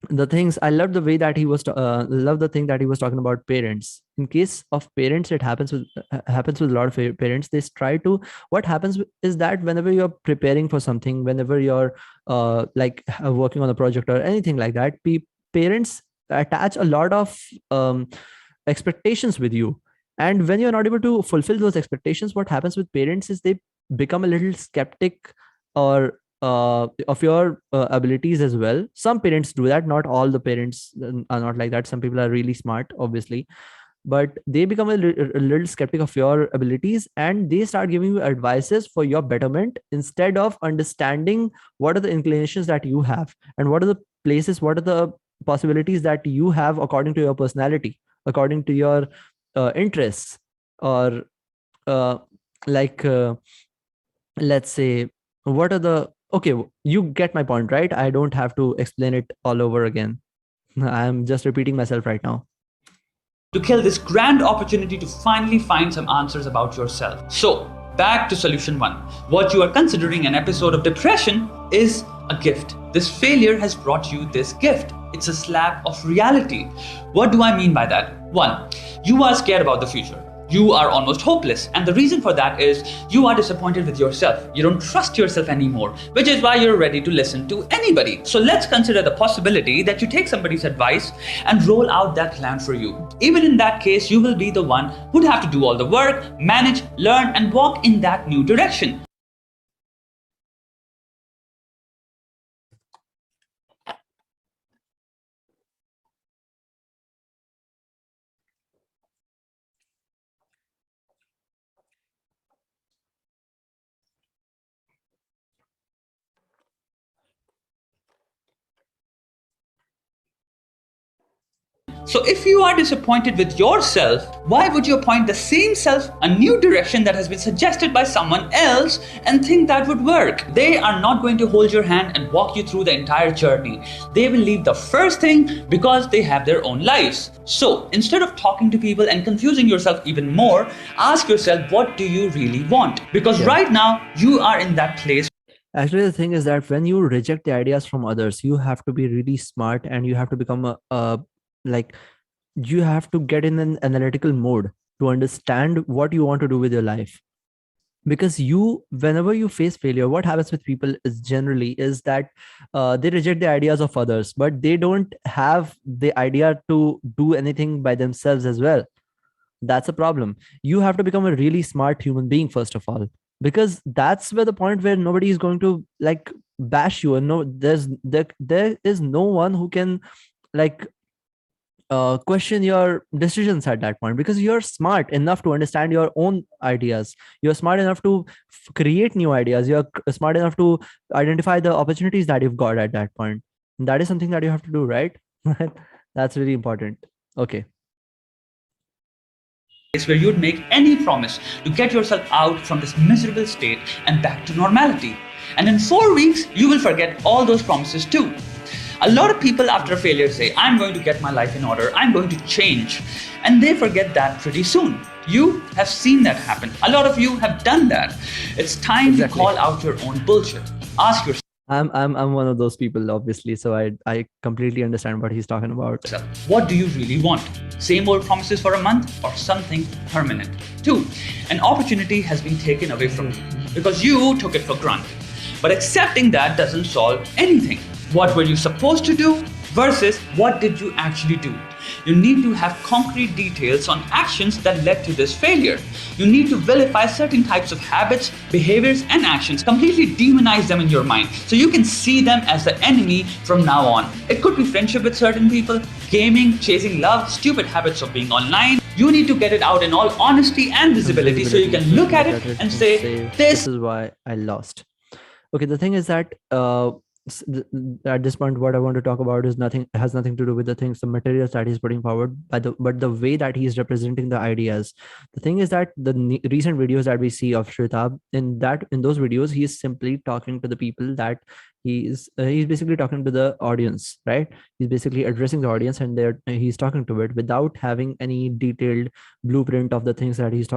Speaker 1: the things I love the way that he was love the thing that he was talking about parents. In case of parents, it happens with a lot of parents. They try to, what happens is that whenever you're preparing for something, whenever you're working on a project or anything like that, parents attach a lot of expectations with you. And when you're not able to fulfill those expectations, what happens with parents is they become a little skeptic or of your abilities as well. Some parents do that. Not all the parents are not like that. Some people are really smart, obviously, but they become a little skeptic of your abilities, and they start giving you advices for your betterment instead of understanding what are the inclinations that you have, and what are the possibilities that you have according to your personality, according to your interests, or uh, like let's say what are the Okay, you get my point, right? I don't have to explain it all over again. I'm just repeating myself right now.
Speaker 9: To kill this grand opportunity to finally find some answers about yourself. So, back to solution one. What you are considering an episode of depression is a gift. This failure has brought you this gift. It's a slap of reality. What do I mean by that? One, you are scared about the future. You are almost hopeless. And the reason for that is you are disappointed with yourself. You don't trust yourself anymore, which is why you're ready to listen to anybody. So let's consider the possibility that you take somebody's advice and roll out that plan for you. Even in that case, you will be the one who'd have to do all the work, manage, learn, and walk in that new direction. So if you are disappointed with yourself, why would you appoint the same self a new direction that has been suggested by someone else and think that would work? They are not going to hold your hand and walk you through the entire journey. They will leave the first thing because they have their own lives. So instead of talking to people and confusing yourself even more, ask yourself, what do you really want? Because right now you are in that place.
Speaker 1: Actually, the thing is that when you reject the ideas from others, you have to be really smart, and you have to become like you have to get in an analytical mode to understand what you want to do with your life. Because whenever you face failure, what happens with people is generally is that they reject the ideas of others, but they don't have the idea to do anything by themselves as well. That's a problem. You have to become a really smart human being first of all, because that's where the point where nobody is going to like bash you, and there is no one who can like question your decisions at that point, because you're smart enough to understand your own ideas. You're smart enough to create new ideas. You're smart enough to identify the opportunities that you've got at that point. And that is something that you have to do, right? That's really important. Okay.
Speaker 9: Where you'd make any promise to get yourself out from this miserable state and back to normality. And in 4 weeks, you will forget all those promises too. A lot of people after a failure say, I'm going to get my life in order, I'm going to change. And they forget that pretty soon. You have seen that happen. A lot of you have done that. It's time to call out your own bullshit. Ask yourself.
Speaker 1: I'm one of those people, obviously, so I completely understand what he's talking about.
Speaker 9: What do you really want? Same old promises for a month or something permanent? 2, an opportunity has been taken away from you because you took it for granted. But accepting that doesn't solve anything. What were you supposed to do versus what did you actually do? You need to have concrete details on actions that led to this failure. You need to vilify certain types of habits, behaviors, and actions. Completely demonize them in your mind so you can see them as the enemy from now on. It could be friendship with certain people, gaming, chasing love, stupid habits of being online. You need to get it out in all honesty and visibility so you can look at it and say, this
Speaker 1: is why I lost. Okay, the thing is that at this point what I want to talk about is has nothing to do with the materials that he's putting forward, but the way that he's representing the ideas. The thing is that the recent videos that we see of Shritab, in those videos he's simply talking to the people that he's basically talking to the audience, right? He's basically addressing the audience, and he's talking to it without having any detailed blueprint of the things that he's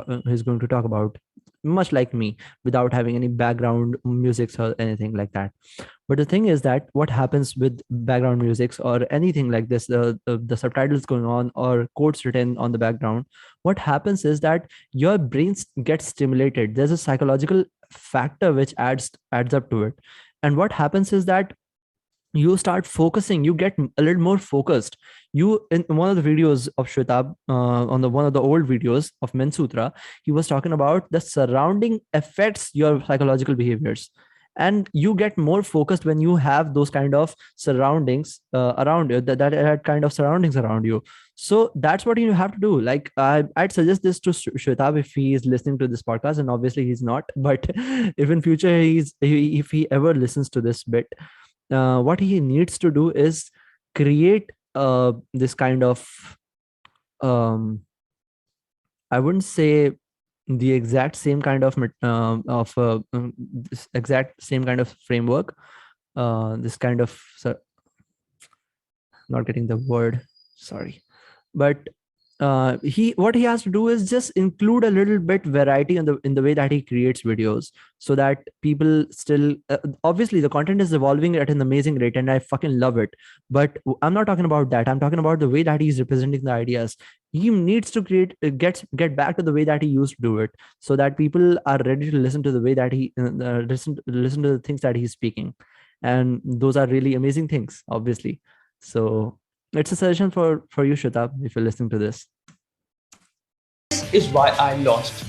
Speaker 1: going to talk about, much like me, without having any background music or anything like that. But the thing is that what happens with background music or anything like this, the subtitles going on or quotes written on the background, what happens is that your brain gets stimulated. There's a psychological factor which adds up to it. And what happens is that you start focusing, you get a little more focused. You, in one of the videos of Shwetab, one of the old videos of Men Sutra, he was talking about the surrounding affects your psychological behaviors. And you get more focused when you have those kind of surroundings around you, that kind of surroundings around you. So that's what you have to do. Like I'd suggest this to Shwetab if he is listening to this podcast, and obviously he's not, but if in future if he ever listens to this bit, what he needs to do is create this kind of I wouldn't say the exact same kind of this exact same kind of framework, this kind of not getting the word, sorry, but what he has to do is just include a little bit variety in the way that he creates videos, so that people still obviously the content is evolving at an amazing rate and I fucking love it, but I'm not talking about that. I'm talking about the way that he's representing the ideas. He needs to create get back to the way that he used to do it, so that people are ready to listen to the way that he listen to the things that he's speaking, and those are really amazing things, obviously. So it's a suggestion for you, Shwetab, if you're listening to this.
Speaker 9: Is why I lost.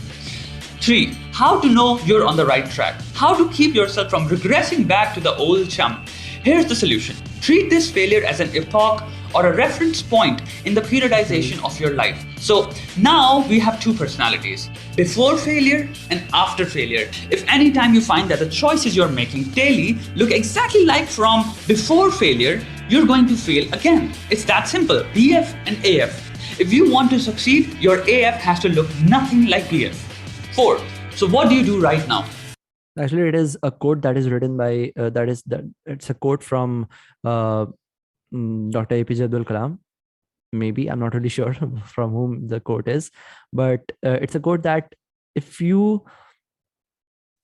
Speaker 9: 3. How to know you're on the right track. How to keep yourself from regressing back to the old chum. Here's the solution. Treat this failure as an epoch or a reference point in the periodization of your life. So now we have 2 personalities, before failure and after failure. If any time you find that the choices you're making daily look exactly like from before failure, you're going to fail again. It's that simple, BF and AF. If you want to succeed, your AF has to look nothing like BF. 4. So what do you do right now?
Speaker 1: Actually, it is a quote that is written by it's a quote from Dr. APJ Abdul Kalam. Maybe, I'm not really sure from whom the quote is, but it's a quote that if you,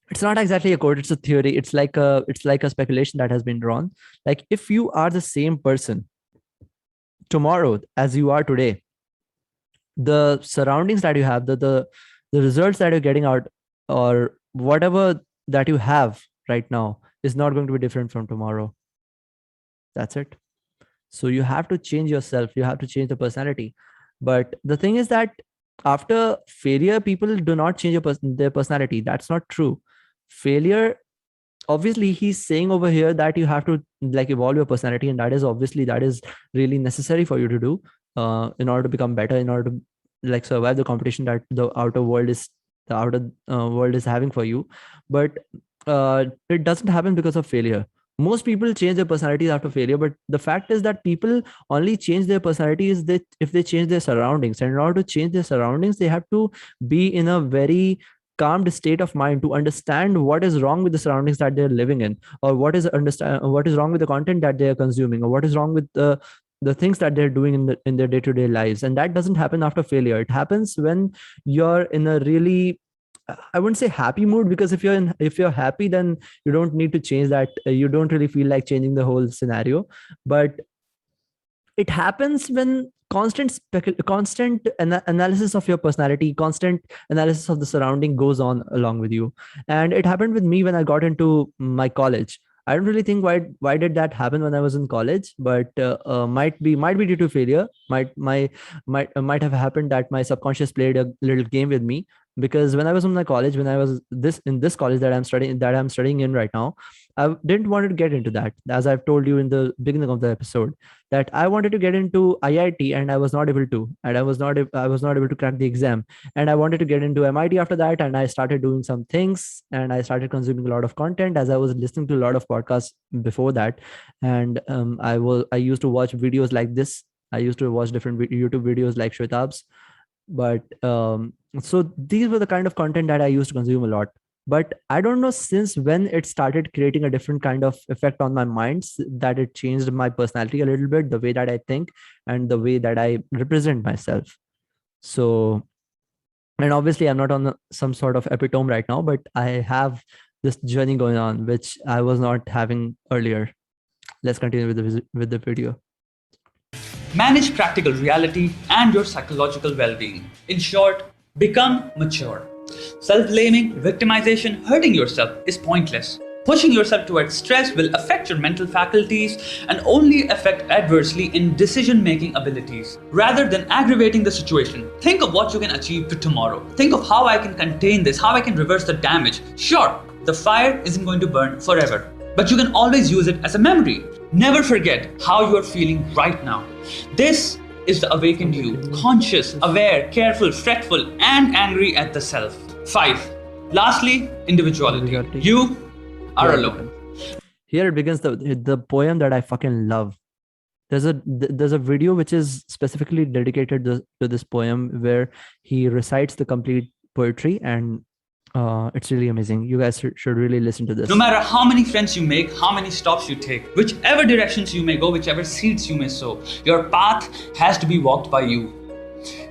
Speaker 1: it's not exactly a quote, it's a theory. It's like a speculation that has been drawn. Like, if you are the same person tomorrow as you are today, the surroundings that you have, the results that you're getting out, or whatever that you have right now, is not going to be different from tomorrow. That's it. So you have to change yourself, you have to change the personality. But the thing is that after failure, people do not change their personality. That's not true. Failure, obviously he's saying over here that you have to like evolve your personality, and that is really necessary for you to do in order to become better, in order to like survive the competition that the outer world is having for you. But it doesn't happen because of failure. Most people change their personalities after failure, but the fact is that people only change their personalities if they change their surroundings. And in order to change their surroundings, they have to be in a very calmed state of mind to understand what is wrong with the surroundings that they're living in, or what is wrong with the content that they're consuming, or what is wrong with the things that they're doing in their day-to-day lives. And that doesn't happen after failure. It happens when you're in a really, I wouldn't say happy mood, because if you're happy, then you don't need to change that. You don't really feel like changing the whole scenario. But it happens when constant analysis of your personality, constant analysis of the surrounding goes on along with you. And it happened with me when I got into my college. I don't really think why did that happen when I was in college, but might be due to failure. Might have happened that my subconscious played a little game with me, because when I was in my college, when I was in this college that I'm studying in right now, I didn't want to get into that. As I've told you in the beginning of the episode, that I wanted to get into IIT and I was not able to, and I was not able to crack the exam. And I wanted to get into MIT after that, and I started doing some things, and I started consuming a lot of content, as I was listening to a lot of podcasts before that. And I used to watch videos like this. I used to watch different YouTube videos like Shwetab's. But so these were the kind of content that I used to consume a lot. But I don't know since when it started creating a different kind of effect on my mind, that it changed my personality a little bit, the way that I think and the way that I represent myself. So, and obviously I'm not on some sort of epitome right now, but I have this journey going on, which I was not having earlier. Let's continue with the video.
Speaker 9: Manage practical reality and your psychological well-being. In short, become mature. Self-blaming, victimization, hurting yourself is pointless. Pushing yourself towards stress will affect your mental faculties and only affect adversely in decision-making abilities. Rather than aggravating the situation, think of what you can achieve to tomorrow. Think of how I can contain this, how I can reverse the damage. Sure, the fire isn't going to burn forever, but you can always use it as a memory. Never forget how you are feeling right now. This is the awakened you, conscious, aware, careful, fretful, and angry at the self. 5. Lastly, individuality. You are alone.
Speaker 1: Here it begins the poem that I fucking love. There's a video which is specifically dedicated to this poem, where he recites the complete poetry, and it's really amazing. You guys should really listen to this.
Speaker 9: No matter how many friends you make, how many stops you take, whichever directions you may go, whichever seeds you may sow, your path has to be walked by you.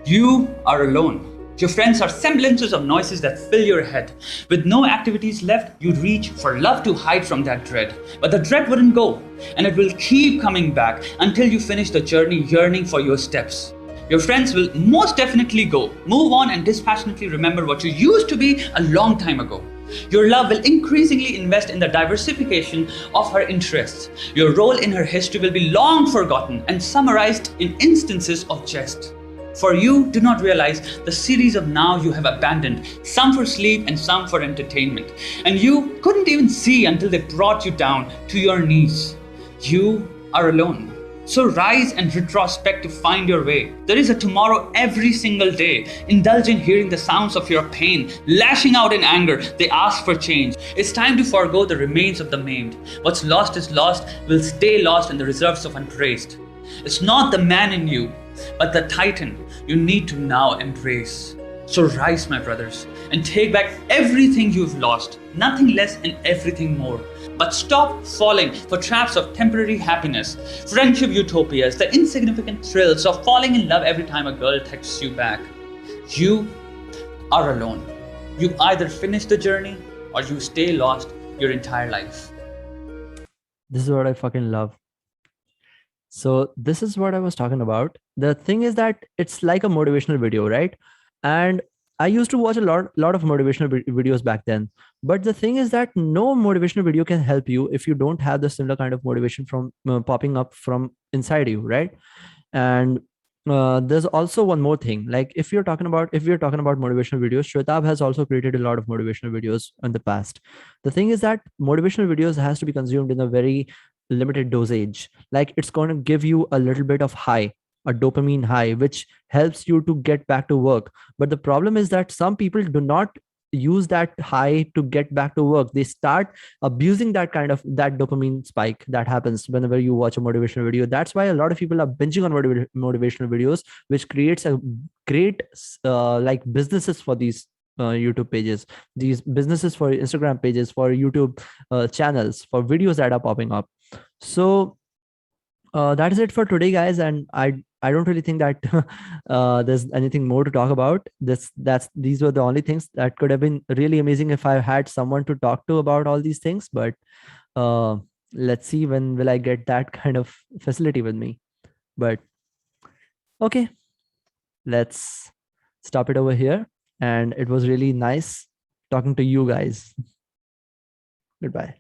Speaker 9: You are alone. Your friends are semblances of noises that fill your head. With no activities left, you reach for love to hide from that dread. But the dread wouldn't go, and it will keep coming back until you finish the journey yearning for your steps. Your friends will most definitely go. Move on and dispassionately remember what you used to be a long time ago. Your love will increasingly invest in the diversification of her interests. Your role in her history will be long forgotten and summarized in instances of jest. For you do not realize the series of now you have abandoned, some for sleep and some for entertainment. And you couldn't even see until they brought you down to your knees. You are alone. So rise and retrospect to find your way. There is a tomorrow every single day. Indulge in hearing the sounds of your pain, lashing out in anger. They ask for change. It's time to forego the remains of the maimed. What's lost is lost, will stay lost in the reserves of unpraised. It's not the man in you, but the titan you need to now embrace. So rise, my brothers, and take back everything you've lost, nothing less and everything more. But stop falling for traps of temporary happiness, friendship utopias, the insignificant thrills of falling in love every time a girl texts you back. You are alone. You either finish the journey or you stay lost your entire life.
Speaker 1: This is what I fucking love. So this is what I was talking about. The thing is that it's like a motivational video, right? And I used to watch a lot of motivational videos back then. But the thing is that no motivational video can help you if you don't have the similar kind of motivation from popping up from inside you, right? And there's also one more thing. Like if we're talking about motivational videos, Shwetab has also created a lot of motivational videos in the past. The thing is that motivational videos has to be consumed in a very limited dosage. Like it's going to give you a little bit of high, a dopamine high, which helps you to get back to work. But the problem is that some people do not use that high to get back to work. They start abusing that dopamine spike that happens whenever you watch a motivational video. That's why a lot of people are binging on motivational videos, which creates a great like businesses for these YouTube pages, these businesses for Instagram pages, for YouTube channels, for videos that are popping up. So that is it for today, guys. And I don't really think that there's anything more to talk about. These were the only things that could have been really amazing if I had someone to talk to about all these things. But let's see when will I get that kind of facility with me. But okay, let's stop it over here. And it was really nice talking to you guys. Goodbye.